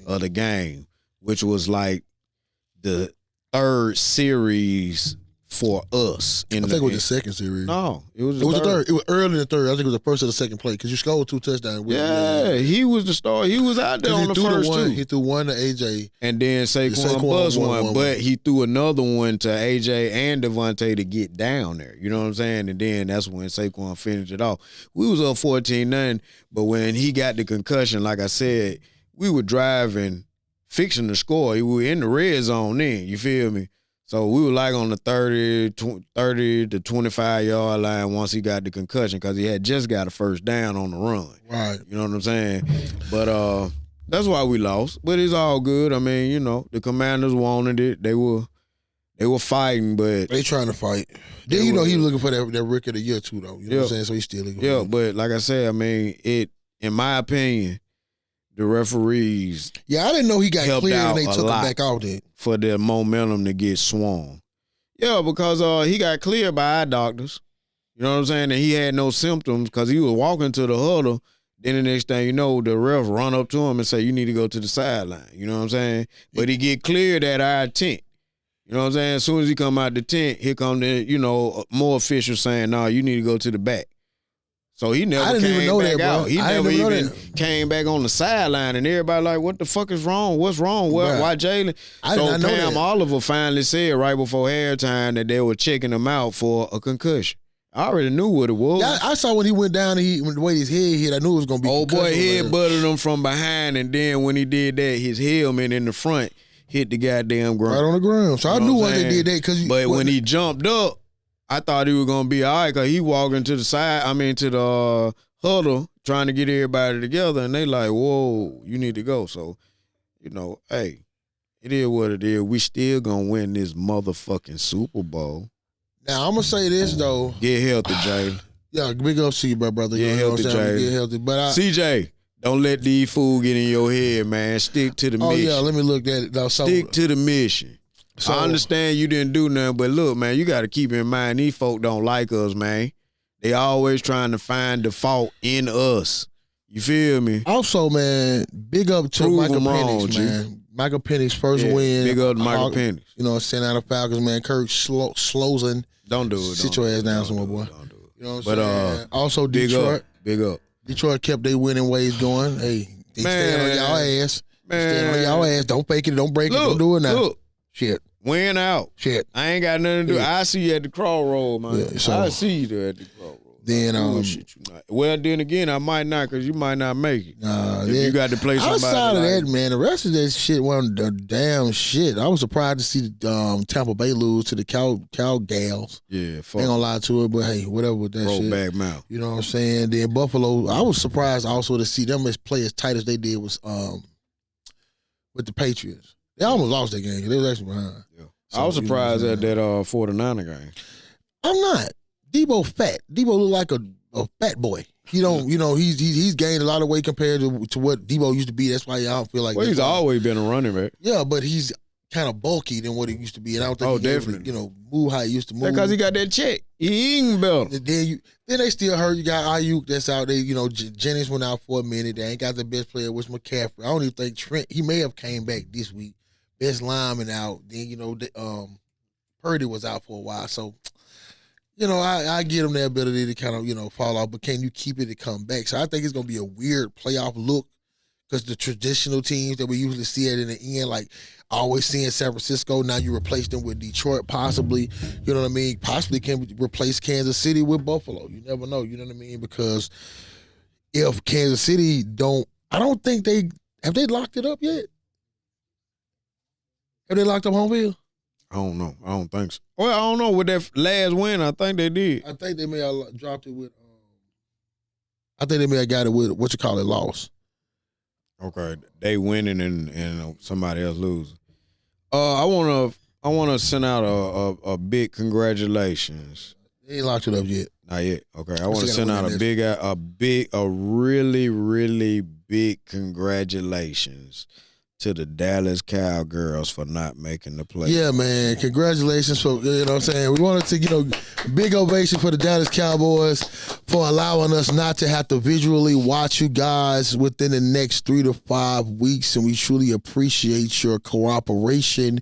of the game, which was like the third series for us. I think it was the second series. No, it was the third. It was early in the third. I think it was the first or the second play because you scored 2 touchdowns. Yeah, he was the star. He was out there on the first two. He threw one to AJ. And then Saquon buzzed one, but he threw another one to AJ and Devontae to get down there. You know what I'm saying? And then that's when Saquon finished it off. We was up 14-9, but when he got the concussion, like I said, we were driving, fixing the score. We were in the red zone then, you feel me? So we were like on the 30 to 25-yard line once he got the concussion because he had just got a first down on the run. Right. You know what I'm saying? But that's why we lost. But it's all good. I mean, you know, the Commanders wanted it. They were fighting, but they trying to fight. Then he was looking for that Rookie of the Year too, though. You know what I'm saying? So he's still looking. Yeah, but like I said, I mean, in my opinion, the referees. Yeah, I didn't know he got cleared and they took him back out there for the momentum to get swung. Yeah, because he got cleared by eye doctors. You know what I'm saying? And he had no symptoms because he was walking to the huddle. Then the next thing you know, the ref run up to him and say, "You need to go to the sideline." You know what I'm saying? But he get cleared at our tent. You know what I'm saying? As soon as he come out the tent, here come the more officials saying, "No, you need to go to the back." So he never came back out. He never even came back on the sideline, and everybody like, "What the fuck is wrong? What's wrong? Why Jalen?" So Pam Oliver finally said right before halftime that they were checking him out for a concussion. I already knew what it was. Yeah, I saw when he went down, when the way his head hit, I knew it was going to be old boy head butted him from behind, and then when he did that, his helmet in the front hit the goddamn ground. Right on the ground. So I knew why they did that. But when he jumped up, I thought he was going to be all right because he walking to the side, to the huddle, trying to get everybody together, and they like, whoa, you need to go. So, hey, it is what it is. We still going to win this motherfucking Super Bowl. Now, I'm going to say this, though. Get healthy, Jay. Yeah, big up to you, brother. Get healthy, Jay. Get healthy. But CJ, don't let these fools get in your head, man. Stick to the mission. Oh, yeah, let me look at it. Stick to the mission. So, I understand you didn't do nothing, but look, man, you got to keep in mind these folk don't like us, man. They always trying to find the fault in us. You feel me? Also, man, big up to Michael Penix, man. Michael Penix first win. Big up to Michael Penix. Sent out the Falcons, man. Kirk Slozen. Don't do it. Sit your ass down somewhere, boy. Don't do it. You know what I'm saying? Also, Detroit. Big up. Detroit kept their winning ways going. Hey, they stand on y'all ass. Man. Stand on y'all ass. Don't fake it. Don't break it. Don't do it now. Look. Shit. Win out. Shit. I ain't got nothing to do. Yeah. I see you at the crossroad, man. Yeah, I see you there at the crossroad. Then well, then again, I might not because you might not make it. You got to play somebody. Outside of that, man, the rest of that shit wasn't the damn shit. I was surprised to see the Tampa Bay lose to the Cowgals. Yeah, fuck. Ain't gonna lie to it, but hey, whatever with that shit. Back mouth. You know what I'm saying? Then Buffalo, I was surprised also to see them play as tight as they did with the Patriots. They almost lost that game. They was actually behind. Yeah. So, I was surprised at that 49er game. I'm not. Debo fat. Debo look like a fat boy. He don't, he's gained a lot of weight compared to what Debo used to be. That's why I don't feel like. Well, he's always been a running back. Yeah, but he's kind of bulky than what he used to be, and I don't think definitely. Move how he used to move. Because he got that check. He eating better. Then they still hurt. You got Ayuk that's out there. Jennings went out for a minute. They ain't got the best player, which McCaffrey. I don't even think Trent. He may have came back this week. Best lineman out. Then Purdy was out for a while, so. I give them the ability to kind of, fall off, but can you keep it to come back? So I think it's going to be a weird playoff look because the traditional teams that we usually see it in the end, like always seeing San Francisco, now you replace them with Detroit possibly, you know what I mean? Possibly can replace Kansas City with Buffalo. You never know, you know what I mean? Because if Kansas City I don't think have they locked it up yet? Have they locked up home field? I don't know. I don't think so. Well, I don't know. With that last win, I think they did. I think they may have dropped it with. I think they may have got it with loss. Okay, they winning and somebody else losing. I wanna send out a big congratulations. They ain't locked it up yet. Not yet. Okay, I want to send out a really, really big congratulations to the Dallas Cowgirls for not making the play. Yeah, man. Congratulations for, you know what I'm saying? We wanted to, big ovation for the Dallas Cowboys for allowing us not to have to visually watch you guys within the next 3 to 5 weeks. And we truly appreciate your cooperation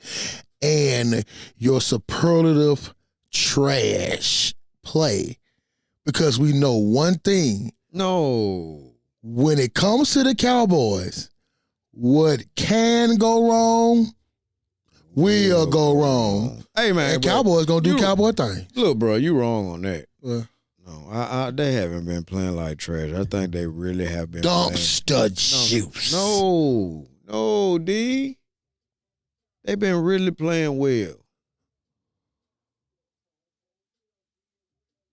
and your superlative trash play. Because we know one thing. No. When it comes to the Cowboys, what can go wrong will go wrong. Hey, man. And Cowboys going to do Cowboy things. Look, bro, you wrong on that. No, they haven't been playing like trash. I think they really have been dumpster juice. No, D. They've been really playing well.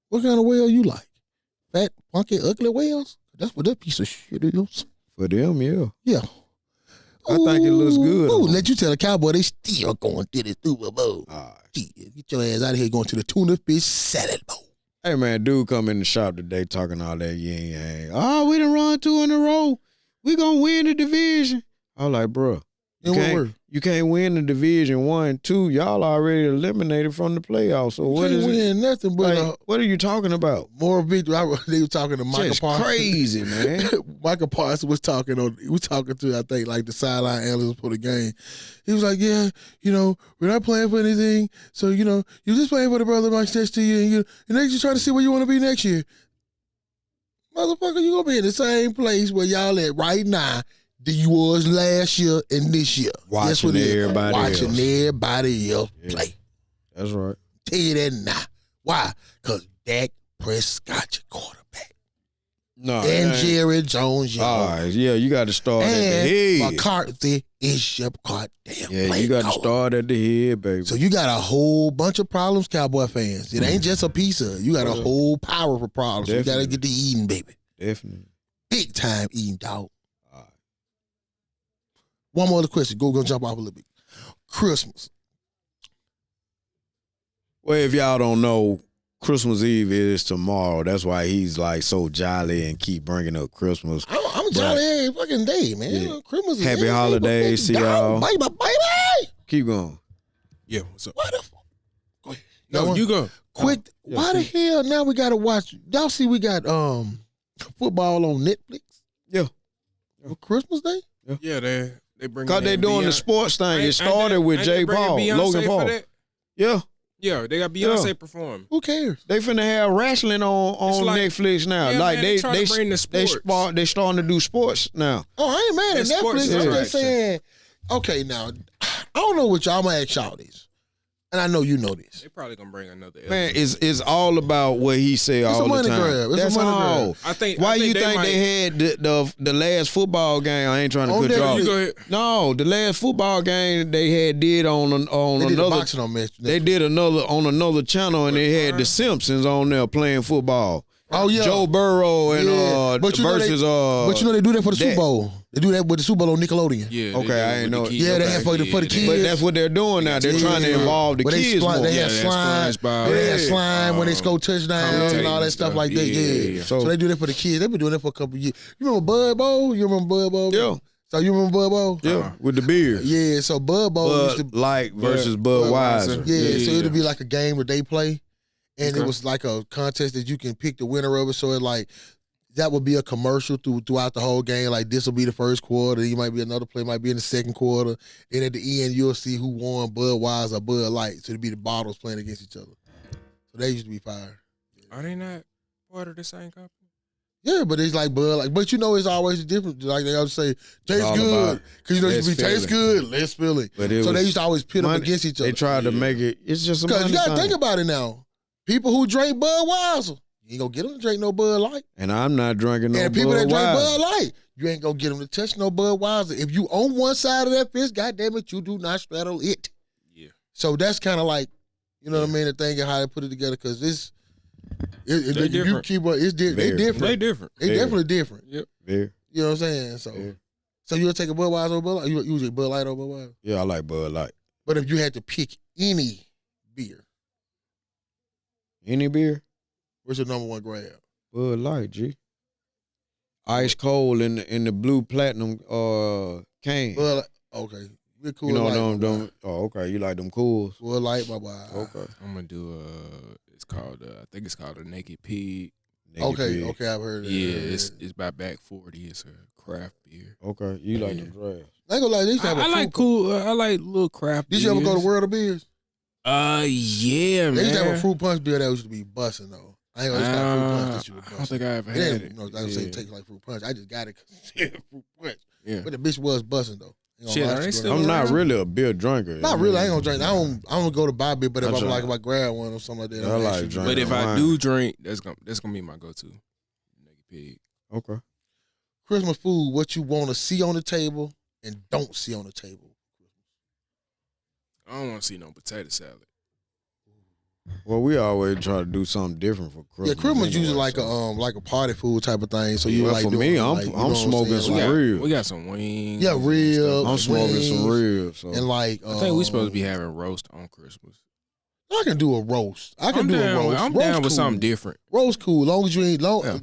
What kind of whale you like? Fat, funky, ugly whales? That's what that piece of shit is. For them, yeah. Yeah. I think it looks good. Let you tell the Cowboy they still going to the Super Bowl. Get your ass out of here going to the tuna fish salad bowl. Hey, man, dude come in the shop today talking all that yin-yang. Oh, we done run 2 in a row. We going to win the division. I was like, bro, you can't win the division 1, 2. Y'all already eliminated from the playoffs. So what is it? Nothing but what are you talking about? More victory. They were talking to Michael Parsons. Crazy, man. Michael Parsons was talking to I think like the sideline analyst for the game. He was like, yeah, we're not playing for anything. So you're just playing for the brother Mike next to you, and they just trying to see where you want to be next year. Motherfucker, you gonna be in the same place where y'all at right now that you was last year and this year. Watching everybody else play. That's right. Tell you that now. Why? Because Dak Prescott your quarterback. No, and Jerry Jones, you got to start at the head. McCarthy is your goddamn play you got to start at the head, baby. So you got a whole bunch of problems, Cowboy fans. It ain't just a pizza. You got a whole power of problems. So you got to get to eating, baby. Definitely. Big time eating, dog. All right. One more other question. Go jump off a little bit. Christmas. Well, if y'all don't know, Christmas Eve is tomorrow. That's why he's like so jolly and keep bringing up Christmas. I'm jolly every fucking day, man. Yeah. Christmas is happy holidays. See y'all. Baby. Keep going. Yeah, what's up? What the fuck? Go ahead. No, you go. Quick. Why the hell now we got to watch? Y'all see we got football on Netflix? Yeah. For Christmas Day? Yeah, they bring. Because they doing the sports thing. It started with J. Paul, Logan Paul. Yeah. Yeah, they got Beyonce perform. Who cares? They finna have wrestling on Netflix now. Yeah, like man, they bring the sports. They starting to do sports now. Oh, I ain't mad at Netflix. I'm just saying. Okay, now I don't know what y'all. I'm gonna ask y'all this, and I know you know this. They probably gonna bring another. Man, it's all about what he say all the time. That's all. I think. Why you think they had the last football game? I ain't trying to cut you off. You go ahead. No, the last football game they did on another. They did another on another channel, and they had the Simpsons on there playing football. Oh yeah, Joe Burrow and versus But you know they do that for the Super Bowl. They do that with the Super Bowl on Nickelodeon. Yeah. Okay, I ain't know. Yeah, they have for the kids. But that's what they're doing now. They're trying to involve the kids more. They have slime. They have slime when they score touchdowns and all that stuff like that. Yeah. So they do that for the kids. They've been doing that for a couple of years. You remember Bud Bowl? Yeah. So you remember Bud Bowl? Yeah, with the beard. Yeah. So Bud Bowl used to like versus Budweiser. Yeah. So it'll be like a game where they play. And it was like a contest that you can pick the winner of it. So it like that would be a commercial throughout the whole game. Like this will be the first quarter. You might be another play, might be in the second quarter. And at the end, you'll see who won Budweiser or Bud Light. So it'll be the bottles playing against each other. So they used to be fire. Are they not part of the same company? Yeah, but it's like Bud Light. But you know it's always different. Like they always say, tastes good. Because it used to be tastes good, less filling. So they used to always pit them against each other. They tried to make it, it's just a because you got to think about it now. People who drink Budweiser, you ain't gonna get them to drink no Bud Light. And I'm not drinking no Budweiser. And people that drink Bud Light, you ain't gonna get them to touch no Budweiser. If you on one side of that fence, goddamn it, you do not straddle it. Yeah. So that's kind of like, you know what I mean, the thing and how they put it together, because it's different. You keep they different. They different. They definitely different. Yep. Very. You know what I'm saying? So you'll take a Budweiser over Bud Light? You usually Bud Light over Budweiser? Yeah, I like Bud Light. But if you had to pick any beer. Any beer? What's your number one grab? Bud Light, G. Ice cold in the blue platinum can. Okay. We're cool. You know them. Oh, okay. You like them cools? Full light, my boy. Okay. I'm gonna do it's called I think it's called a Naked Pig. Okay, I've heard of that. Yeah, it's by Back 40. It's a craft beer. Okay, you like them drafts. I ain't gonna lie, they used to have I like cool. I like little craft. Did you ever go to World of Beers? Yeah, man. They used to have a fruit punch beer that used to be busting though. I ain't always got fruit punch that you were busting. I don't think I ever It had ain't, it. no, I was saying take like fruit punch. I just got it because it's fruit punch. Yeah, but the bitch was busting though. Shit, are they still I'm not around? really a beer drinker. Not really. I ain't gonna drink. I don't go to buy beer, but if I'm like if I grab one or something like that, I I'm like actually drinking. But if I wine. do drink, that's gonna be my go-to. Naked Pig. Okay. Christmas food, what you want to see on the table and don't see on the table. I don't want to see no potato salad. Well, we always try to do something different for Christmas. Yeah, Christmas anyway, usually like a party food type of thing. So you like for doing me, it, I'm like, you know what smoking saying? some Like, ribs. We got some wings. Yeah, and ribs. stuff. I'm smoking some wings, ribs. So. and like I think we supposed to be having roast on Christmas. I can do a roast. I can I'm do down, a roast. I'm roast down with cool. something different. Roast cool. Long as you ain't Yeah.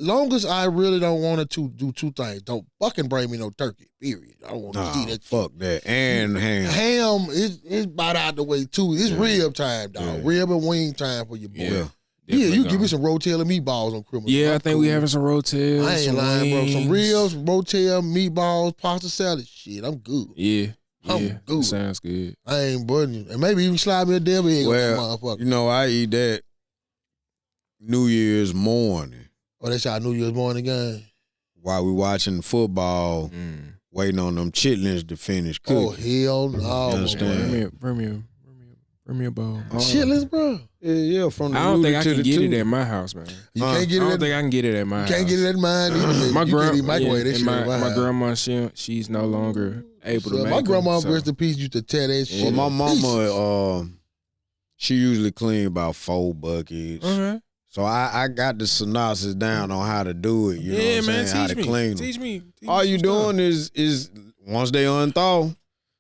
long as I really don't want to do two things. Don't fucking bring me no turkey. Period. I don't want to see that. Fuck that. And ham. Ham is about out the way too. It's rib time, dog. Yeah. Rib and wing time for your boy. Yeah. Yeah, you give me some rotel and meatballs on Christmas. Yeah, I'm I think cool. we having some rotel. I ain't some lying, bro. Some wings. ribs, rotel, meatballs, pasta salad. Shit, I'm good. Yeah. I'm Yeah, good. sounds good. I ain't burning. And maybe even slide me a devil egg on that motherfucker. You know, I eat that New Year's morning Oh, that's our New Year's morning game. while we watching football, waiting on them chitlins to finish cooking. Oh, hell no. You understand? Bring me a bowl. Chitlins, bro. Yeah, from the I don't Rudy think I to can the get two. it at my house, man. You can't get I it don't at think I can get it at my house. can't get it at mine either. My You grandma, can't microwave that shit at my house. grandma, she's no longer able to So make my grandma, them, rest in peace, used to tear that shit. Well, my to pieces. mama, she usually clean about 4 buckets. Okay. So I got the synopsis down on how to do it. You know what I'm man, saying? How to clean them. Teach me. All you doing is once they unthaw,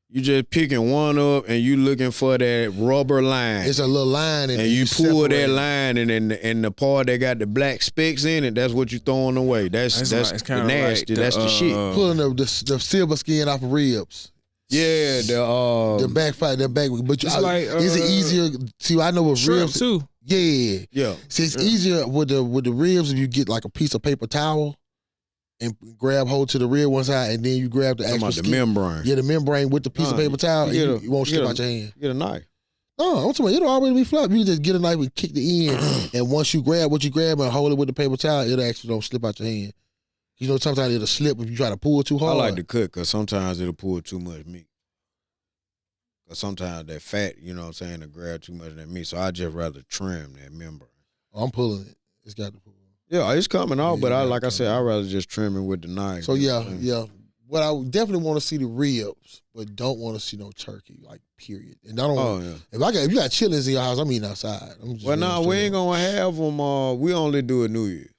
you just picking one up and you looking for that rubber line. It's a little line, and you pull separate that it. line, and the part that got the black specks in it, that's what you throwing away. That's It's the kinda nasty. like that's the shit. Pulling the silver skin off of ribs. Yeah, The back fight, the back. But you, It's like, is it easier? See, I know with shrimp ribs too. Yeah, yeah. See, it's easier with the ribs if you get like a piece of paper towel and grab hold to the rib one side, and then you grab the Talking actual about the skin. membrane. Yeah, the membrane with the piece of paper towel, you and get a- you won't slip get a- out your hand. Get a knife. No, I'm talking about it'll already be flat. You just get a knife and kick the end, and once you grab what you grab and hold it with the paper towel, it actually don't slip out your hand. You know, sometimes it'll slip if you try to pull too I hard. like to cook because sometimes it'll pull too much meat. Because sometimes that fat, you know what I'm saying, to grab too much of that meat. So I just rather trim that membrane. I'm pulling it. It's got to pull. Yeah, it's coming off, Yeah, but you like I gotta said, I'd rather just trim it with the knife. So you know yeah, what I'm saying? yeah. What I would definitely want to see the ribs, but don't want to see no turkey, like period. And I don't. Oh, yeah. If you got chitlins in your house, I'm eating outside. I'm just Well, no, we ain't going to have them. We only do it New Year's.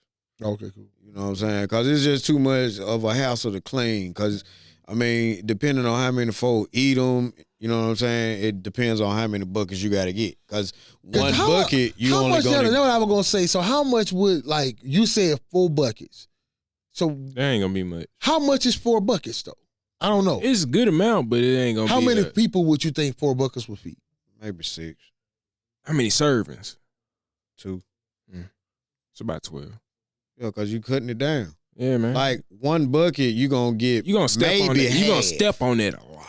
Okay, cool. You know what I'm saying? Because it's just too much of a hassle to clean. Because, I mean, depending on how many folk eat them, you know what I'm saying? It depends on how many buckets you got to get. Because one bucket, you how only much, going That's to... what I was going to say. So how much would, like, you said 4 buckets. So That ain't gonna be much. how much is 4 buckets, though? I don't know. It's a good amount, but it ain't gonna How be. many people would you think 4 buckets would feed? Maybe 6, How many servings? 2. It's about 12. Yeah, because you cutting it down. Yeah, man. Like, one bucket, you going to get You gonna step on maybe it. You gonna half. step on that a lot.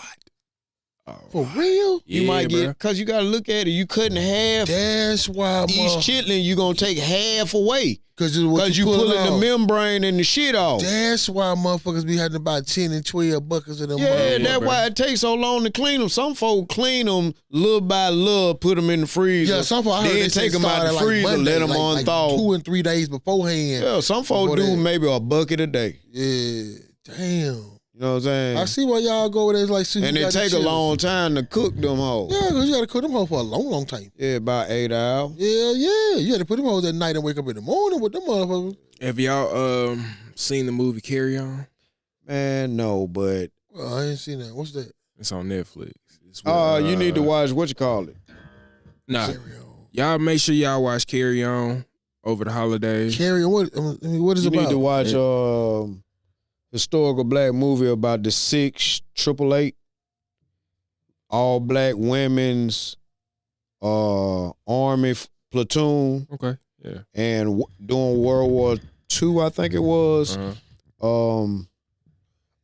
For real? You Yeah, might get, bruh. because you got to look at it. You cutting half. That's why, Each chitlin, you going to take half away. because Because you pulling the membrane and the shit off. That's why motherfuckers be having about 10 and 12 buckets of them. Yeah, motherfuckers. that's bro. why it takes so long to clean them. Some folk clean them little by little, put them in the freezer. Yeah, some folk I heard then they say take them out start the at, like, freezer, Monday, let them like unthaw. 2 and 3 days beforehand. Yeah, some folk before do that. maybe a bucket a day. Yeah, damn. You know what I'm saying? I see why y'all go with it. Like, see, And you it got the take a chitlins. long time to cook them hoes. Yeah, because you got to cook them hoes for a long, long time. Yeah, about 8 hours. Yeah. You had to put them hoes at night and wake up in the morning with them motherfuckers. Have y'all seen the movie Carry On? Man, no, but Well, I ain't seen that. What's that? It's on Netflix. It's with, you need to watch what you call it. Nah, Carry on. y'all make sure y'all watch Carry On over the holidays. Carry on. What is You it about? need to watch historical black movie about the 6 888. all black women's army platoon. Okay. Yeah. And during World War II, I think it was.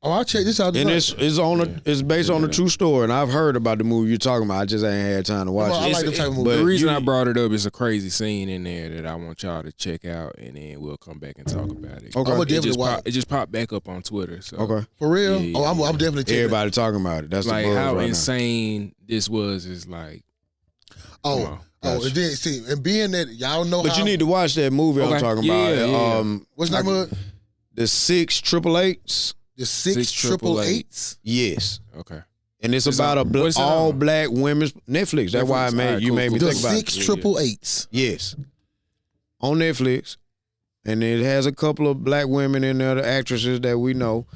I'll check this out. And it's based on a true story, and I've heard about the movie you're talking about. I just ain't had time to watch it. I like the type of movie. The reason I brought it up is a crazy scene in there that I want y'all to check out, and then we'll come back and talk about it. Okay. It just popped back up on Twitter. So. Okay. For real? Yeah. Oh, I'm definitely checking. Everybody talking about it. That's like the buzz how right insane this was. Is like. Oh, and then see, and being that y'all know, but you need to watch that movie I'm talking about. Yeah. What's the name of it? The 6 888s. The 6 888s? Yes. Okay. And it's about all black women's Netflix. That's why you made me think about it. The 6 888s. Yes. On Netflix. And it has a couple of black women in there, the actresses that we know.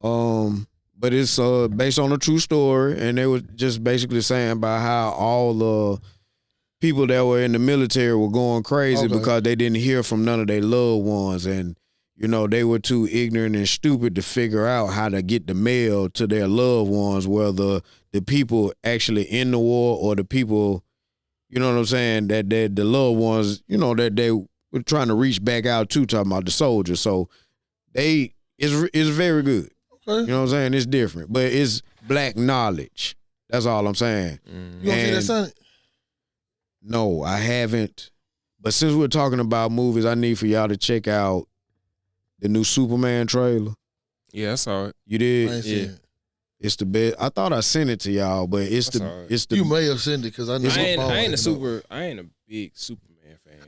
But it's based on a true story, and they were just basically saying about how all the people that were in the military were going crazy because they didn't hear from none of their loved ones, and they were too ignorant and stupid to figure out how to get the mail to their loved ones, whether the people actually in the war or the people, you know what I'm saying, that the loved ones, that they were trying to reach back out to, talking about the soldiers. So it's very good. You know what I'm saying? It's different, but it's black knowledge. That's all I'm saying. You don't see that, son? No, I haven't. But since we're talking about movies, I need for y'all to check out the new Superman trailer. Yeah, I saw it. You did? I ain't seen it. It's the best. I thought I sent it to y'all, but it's the. You may have sent it because I know. I ain't a big Superman fan.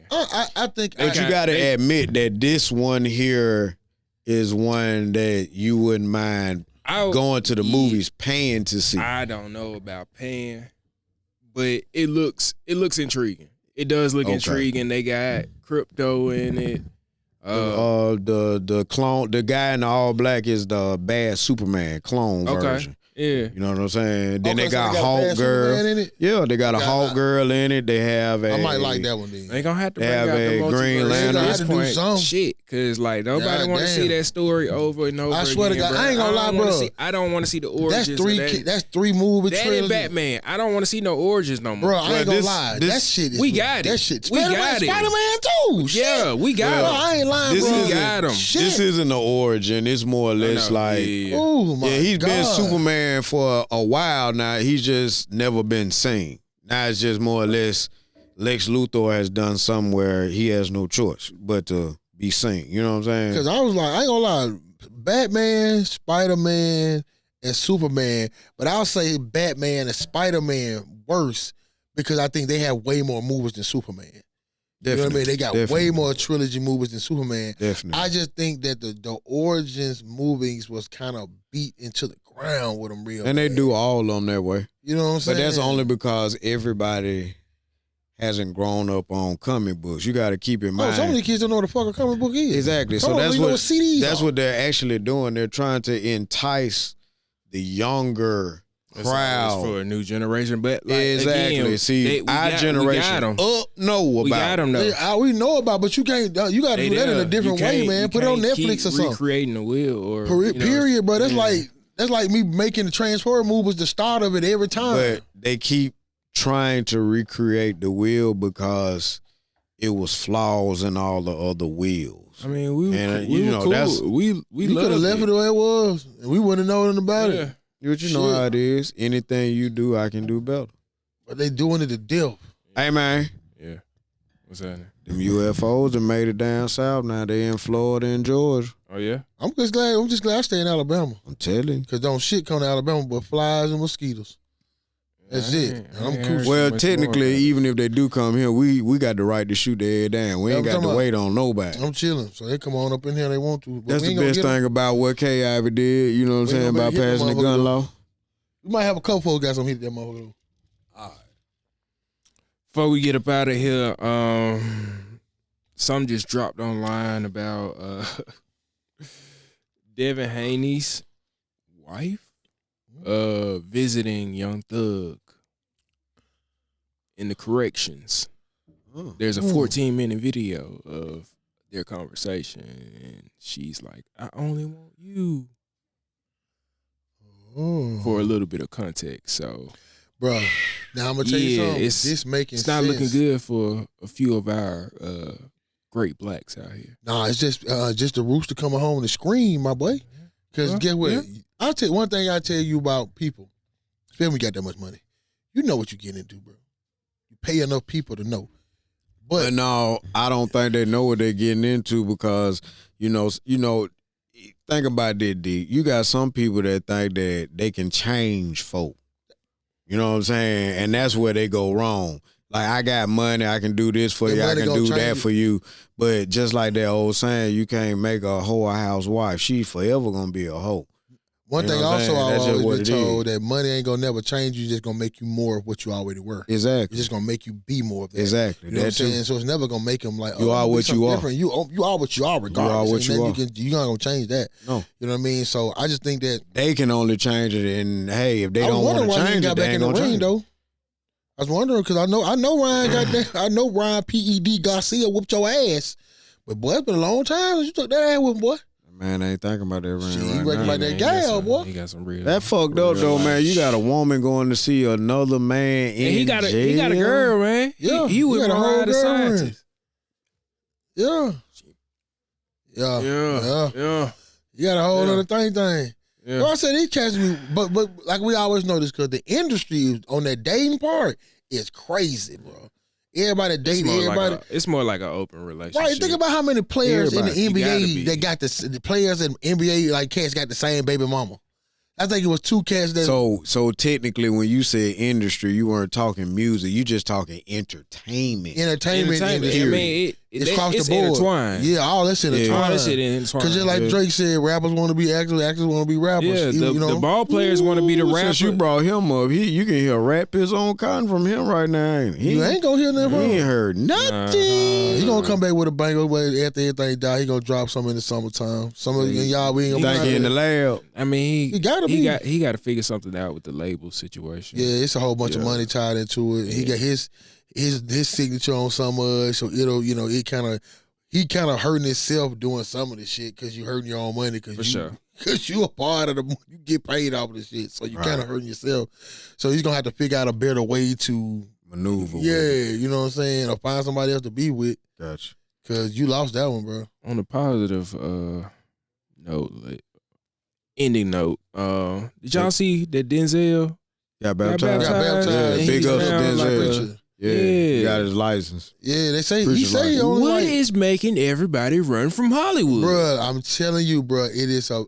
I think. But you got to admit that this one here is one that you wouldn't mind going to the movies paying to see. I don't know about paying, but it looks intriguing. It does look intriguing. They got crypto in it. The clone, the guy in the all black is the bad Superman clone version. Yeah. You know what I'm saying? Then they got Hawk Girl. In it? Yeah, they got a Hawk Girl in it. They have a. I might like that one then. They gonna have to bring out the Green Lantern. They do something. Shit, cause like nobody want to see that story over and over. I swear again, to God, bro. I ain't gonna lie, bro. I don't want to see the origins. That's three movie that trailers. and Batman. I don't want to see no origins no more. Bro, I ain't gonna lie. That shit is. We got it. That shit. We got it. Spider-Man 2. Yeah, we got bro, it. I ain't lying, bro. We got him. This isn't the origin. It's more or less like. Oh my God. He's been Superman for a while now. He's just never been seen. Now it's just more or less Lex Luthor has done something where he has no choice but to be seen. You know what I'm saying? Because I was like, I ain't gonna lie, Batman, Spider-Man, and Superman, but I'll say Batman and Spider-Man worse because I think they have way more movies than Superman. You know what I mean? They got way more trilogy movies than Superman. Definitely. I just think that the Origins movies was kind of beat into the ground with them real. And they do all of them that way. You know what I'm saying? But that's only because everybody hasn't grown up on comic books. You got to keep in mind. So many kids don't know what the fuck a comic book is. Exactly. So that's what they're actually doing. They're trying to entice the younger crowd for a new generation, but like, exactly. Again, see, our generation know about. We got them though. We know about, but you can't. You got to do that in a different way, man. Put it on Netflix or something. Recreating the wheel or period, bro. That's like me making the Transformer movie was the start of it every time. But they keep trying to recreate the wheel because it was flaws in all the other wheels. I mean, we were cool. That's we could have left it the way it was, and we wouldn't have known about it. You know how it is. Anything you do, I can do better. But they doing it to death. Hey, man. Yeah. What's happening? Them UFOs have made it down south. Now they in Florida and Georgia. Oh, yeah? I'm just glad I stay in Alabama. I'm telling you. Because don't shit come to Alabama but flies and mosquitoes. That's it. I'm cool. Well, technically, even if they do come here, we got the right to shoot their head down. We ain't got to wait on nobody. I'm chilling. So they come on up in here they want to. That's the best thing about what Kay Ivey did, you know what I'm saying, about passing the gun law. We might have a couple folks got some hit that motherfucker. All right. Before we get up out of here, some just dropped online about Devin Haney's wife visiting Young Thug in the corrections. There's a 14-minute video of their conversation, and she's like, I only want you. For a little bit of context, so bro. Now I'm gonna tell you something. This making it's not sense. looking good for a few of our great blacks out here. Nah, it's just the rooster coming home to scream, my boy. Because guess what? Yeah. I'll tell you one thing. I tell you about people, especially when you got that much money. You know what you get into, bro. You pay enough people to know. But no, I don't think they know what they're getting into because you know. Think about this, D. You got some people that think that they can change folk. You know what I'm saying? And that's where they go wrong. Like, I got money, I can do this for you, I can do that for you. But just like that old saying, you can't make a hoe a housewife. She's forever going to be a hoe. One thing also I've always been told that money ain't gonna never change you, just gonna make you more of what you already were. Exactly. It's just gonna make you be more of that. Exactly. You know what I'm saying? So it's never gonna make them like, you are what you are. Different. You are what you are regardless. You are what you are. You're not gonna change that. No. You know what I mean? So I just think that they can only change it, and hey, if they don't want to change it, they ain't gonna change it. Though. I was wondering because I know Ryan got that. I know Ryan P.E.D. Garcia whooped your ass, but boy, it's been a long time since you took that ass with him, boy. Man, I ain't thinking about that right He now. working like that gal, boy. He got some real. That fucked up though, man. You got a woman going to see another man in jail. He got a girl, man. Yeah, he was got a whole the scientist. Yeah. You got a whole other thing. Yeah. Well, I said he catch me, but like we always know this because the industry on that dating part is crazy, bro. Everybody dating everybody. It's more like an open relationship. Right. Think about how many players in the NBA that got the players in NBA like cats got the same baby mama. I think it was 2 cats that. So technically, when you said industry, you weren't talking music. You just talking entertainment. Entertainment industry. I mean, it's across the board. Intertwined. Yeah, all that's intertwined. All that shit intertwined. Because just like Drake said, rappers want to be actors, actors want to be rappers. Yeah, the ball players want to be the rappers. Since you brought him up, you can hear rap his own cotton from him right now. You ain't gonna hear nothing from him. He ain't heard nothing. He gonna come back with a banger, but after everything die, he gonna drop something in the summertime. Some of y'all we ain't gonna think he in the lab. I mean, he gotta be. He got to figure something out with the label situation. Yeah, it's a whole bunch of money tied into it. Yeah. He got his signature on some of it, so it'll he kind of hurting himself doing some of the shit because you hurting your own money because you a part of you get paid off of the shit, so you kind of hurting yourself. So he's gonna have to figure out a better way to maneuver. Yeah, you know what I'm saying, or find somebody else to be with. Gotcha. Because you lost that one, bro. On a positive note, ending note, did y'all see that Denzel got baptized? Yeah, big up to Denzel. Like he got his license. Yeah, they say he only what is making everybody run from Hollywood, bro? I'm telling you, bro, it is a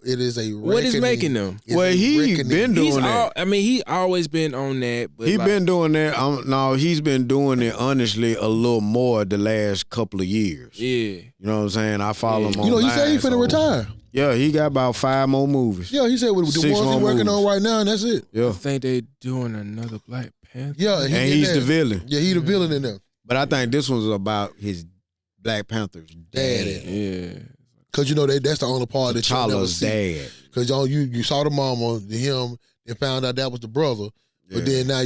what is making them? Well, he been doing that. I mean, he always been on that. But he been doing that. No, he's been doing it honestly a little more the last couple of years. Yeah, you know what I'm saying. I follow him. You know, he said he finna retire. Yeah, he got about 5 more movies. Yeah, he said with the ones he's working on right now, and that's it. Yeah, I think they doing another Black Panther. Yeah, and he's the villain. Yeah, he the villain in there. But I think this one's about his Black Panther's dad. Yeah, because you know that's the only part that you never see. Dad. Because you saw the mama, him, and found out that was the brother. Yeah. But then now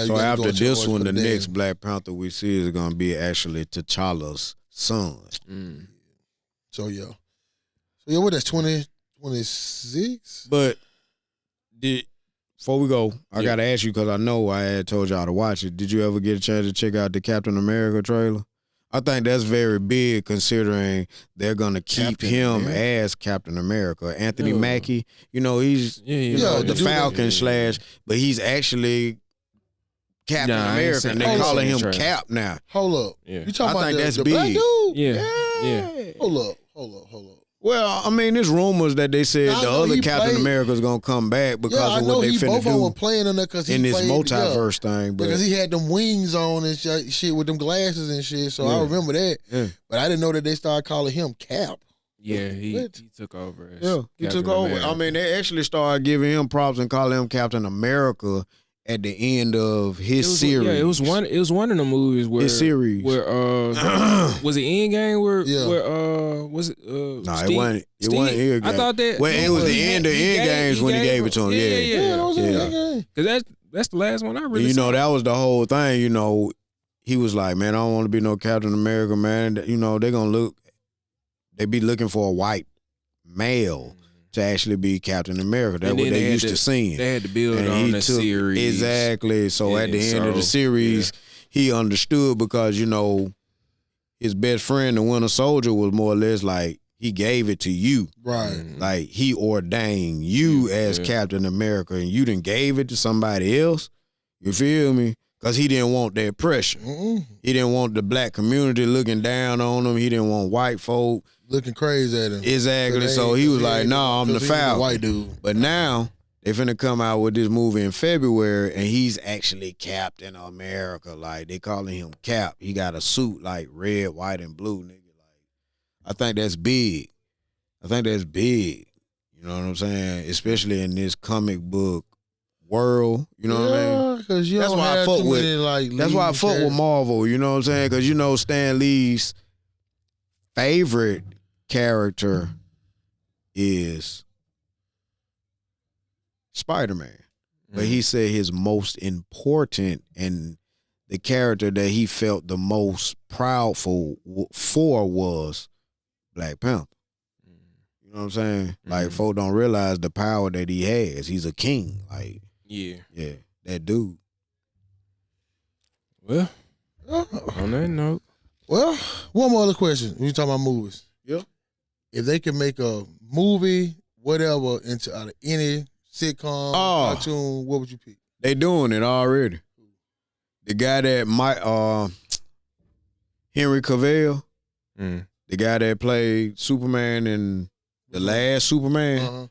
so after this one, the next Black Panther we see is gonna be actually T'Challa's son. So yeah. So what? That's 26. But before we go, I gotta ask you because I know I had told y'all to watch it. Did you ever get a chance to check out the Captain America trailer? I think that's very big considering they're gonna keep him as Captain America. Anthony Mackie, he's the Falcon / but he's actually Captain America, and they're calling him Cap now. Hold up, you talking about that's the big. black dude? Yeah. Hold up. Well, I mean, there's rumors that they said the other Captain America's gonna come back because of what they finna do. Were playing in there because in this multiverse thing, because he had them wings on and shit with them glasses and shit. So I remember that, but I didn't know that they started calling him Cap. Yeah, he took over. He took over. I mean, they actually started giving him props and calling him Captain America at the end of his series. Yeah, it was one of the movies where his series. Where was it Endgame? Where was it? No, it wasn't. It wasn't Endgame. I thought that. Well, it was the end of Endgames when he gave it to him. Yeah. Because that's the last one I really. And, that was the whole thing. He was like, man, I don't want to be no Captain America, man. They be looking for a white male to actually be Captain America. That's And what then they had used to seeing. They had to build And on he the took- series. Exactly. So at the end of the series, he understood because, you know, his best friend, the Winter Soldier, was more or less like, he gave it to you. Right. Like, he ordained you as Captain America, and you done gave it to somebody else. You feel me? Because he didn't want that pressure. He didn't want the black community looking down on him. He didn't want white folk looking crazy at him. Exactly. So he was like, no, I'm the Falcon. White dude. But now they finna come out with this movie in February, and he's actually Captain America. Like, they calling him Cap. He got a suit like red, white, and blue, nigga. Like, I think that's big. You know what I'm saying? Especially in this comic book world. You know what I mean? Because you That's don't why I have fuck too with. many, like, That's why I leads fuck that- with Marvel. You know what I'm saying? Because you know Stan Lee's favorite character is Spider-Man. But he said his most important and the character that he felt the most proud for was Black Panther. You know what I'm saying? Like, folk don't realize the power that he has. He's a king. Like, yeah, that dude. Well, on that note. Well, one more other question. We talking about movies. Yeah. If they could make a movie, whatever, into out of any sitcom, cartoon, what would you pick? They doing it already. The guy that Henry Cavill, the guy that played Superman in the last Superman.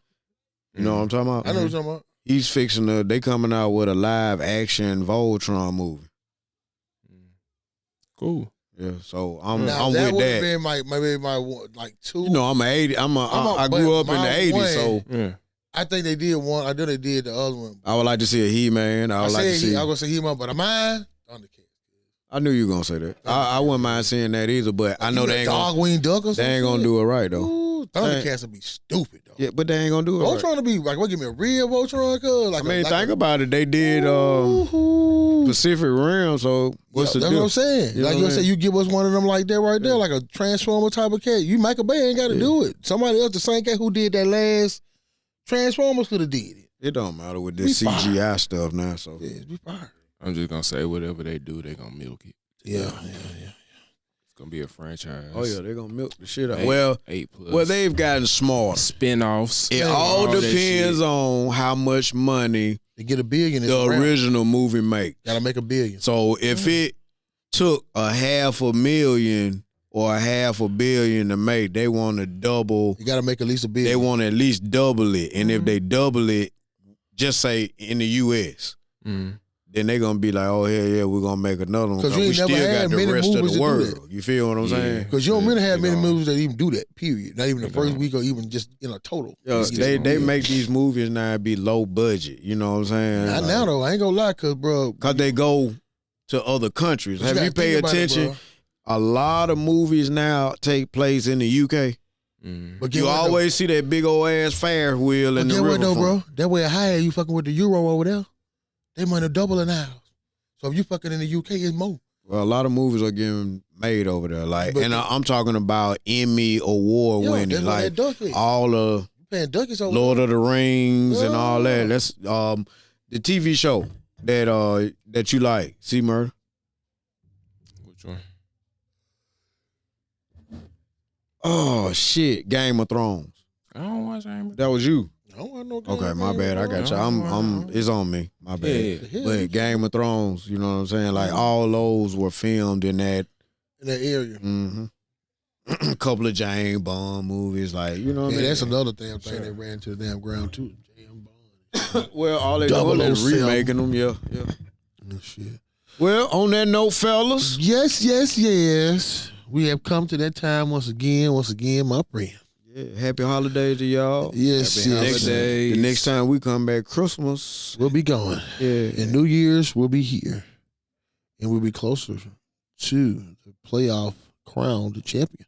You know what I'm talking about? I know what you're talking about. He's fixing they coming out with a live action Voltron movie. Cool. Yeah, so I'm now, with that. That been maybe my like two. You know, I'm an 80. I grew up in the 80s, so I think they did one. I know they did the other one. I would like to see a He-Man. I was gonna say He-Man, but mine Thundercats. I knew you were gonna say that. I wouldn't mind seeing that either, but I know they ain't Dogwing Duck or something. They ain't gonna do it right though. Ooh, Thundercats would be stupid though. Yeah, but they ain't gonna do it. Voltron right. to be like, what? Give me a real Voltron, cuz. Like, think about it. They did Pacific Rim. So what's the that's deal? what I'm saying. You like you say, you give us one of them like that right there, like a Transformer type of cat. You Michael Bay ain't got to do it. Somebody else, the same cat who did that last Transformers, could have did it. It don't matter with this CGI stuff now. So be fine. I'm just gonna say whatever they do, they gonna milk it. Yeah. It's gonna be a franchise. Oh yeah, they're gonna milk the shit out. 8 plus. Well, they've gotten smarter. Spinoffs. It all depends on how much money they get $1 billion. The original movie make. Gotta make $1 billion. So if it took $500,000 or $500 million to make, they want to double. You gotta make at least $1 billion. They want to at least double it, and if they double it, just say in the U.S. Then they gonna be like, oh hell yeah, we're gonna make another one because we still got the rest of the world. You feel what I'm saying? Because you don't really have many movies that even do that. Period. Not even the first week or even just in a total. Yo, they make these movies now be low budget. You know what I'm saying? Not now though. I ain't gonna lie, because they go to other countries. Have you paid attention? A lot of movies now take place in the UK. But you always see that big old ass Ferris wheel in the river. Though, bro? That way higher you fucking with the euro over there. They money doubling now. So if you fucking in the UK, it's more. Well, a lot of movies are getting made over there. Like, and I'm talking about Emmy award winning, like all the Lord of the Rings and all that. That's the TV show that you like. See, Murder. Which one? Oh shit, Game of Thrones. I don't watch Game of Thrones. That was you. I don't want no Okay, my bad. I got you. It's on me. My bad. Yeah. But Game of Thrones, you know what I'm saying? Like all those were filmed in that area. A couple of James Bond movies, like, you know what I mean? That's another damn thing they ran to the damn ground too. James Bond. Well, all they doing is remaking them, yeah. Shit. Well, on that note, fellas. Yes. We have come to that time once again, my friend. Yeah, happy holidays to y'all. Yes. The next time we come back, Christmas. We'll be going. Yeah. And New Year's, we'll be here. And we'll be closer to the playoff crown, the champion.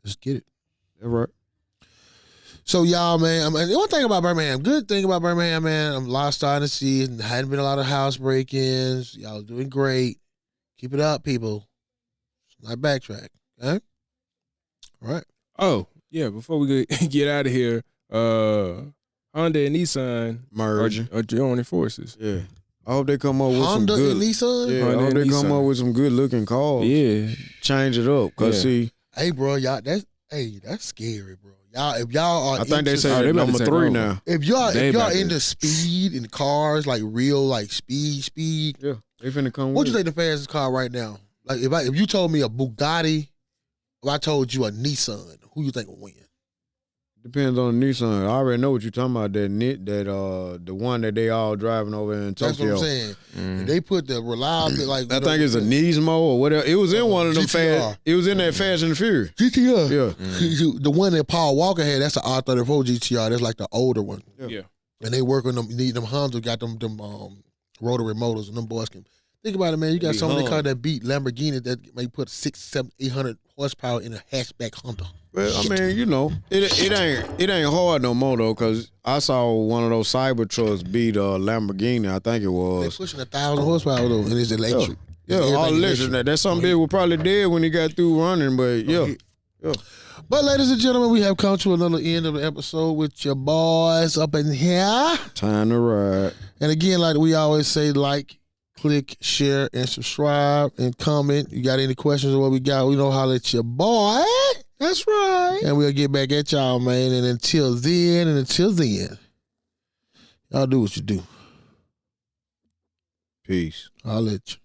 Let's get it. All right. So, y'all, man, one thing about Birmingham, good thing about Birmingham, man, I'm a lot starting to see it. Hadn't been a lot of house break-ins. Y'all doing great. Keep it up, people. Not backtrack. Okay? All right. Oh, Yeah, before we get out of here, Honda and Nissan merging are joining forces. Yeah. I hope they come up with Honda some good. and Nissan? Yeah, Honda I hope they and come Nissan. up with some good looking cars. Yeah. Change it up. Cause see, Hey, bro, y'all, that's scary, bro. Y'all, if y'all are I think they into- say they about to number take 3 over. now. if y'all they about to- into speed in cars, like real like speed, Yeah. They finna come what with you think the fastest car right now? Like if you told me a Bugatti, if I told you a Nissan, who you think would win? Depends on the Nissan. I already know what you're talking about. The one that they all driving over in Tokyo. That's what I'm saying. And they put the reliable like I think it's a Nismo or whatever. It was in one of them GTR. fast. It was in that Fast and the Furious. GTR. Yeah. The one that Paul Walker had, that's the R34 GTR. That's like the older one. Yeah. And they work on them. You need them Honda got them rotary motors, and them boys can think about it, man. You got some of the cars that beat Lamborghini that may put 600, 700, 800 horsepower in a hatchback Honda. Well, I mean, you know, it ain't hard no more though, cause I saw one of those Cybertrucks beat a Lamborghini. I think it They're was. pushing 1,000 horsepower though, and it's electric. Yeah, Everything all electric. That's something big was probably dead when he got through running, but yeah. But ladies and gentlemen, we have come to another end of the episode with your boys up in here. Time to ride. And again, like we always say, like, click, share, and subscribe, and comment. You got any questions or what we got, we know holler at your boy. That's right. And we'll get back at y'all, man. And until then, y'all do what you do. Peace. I'll let you.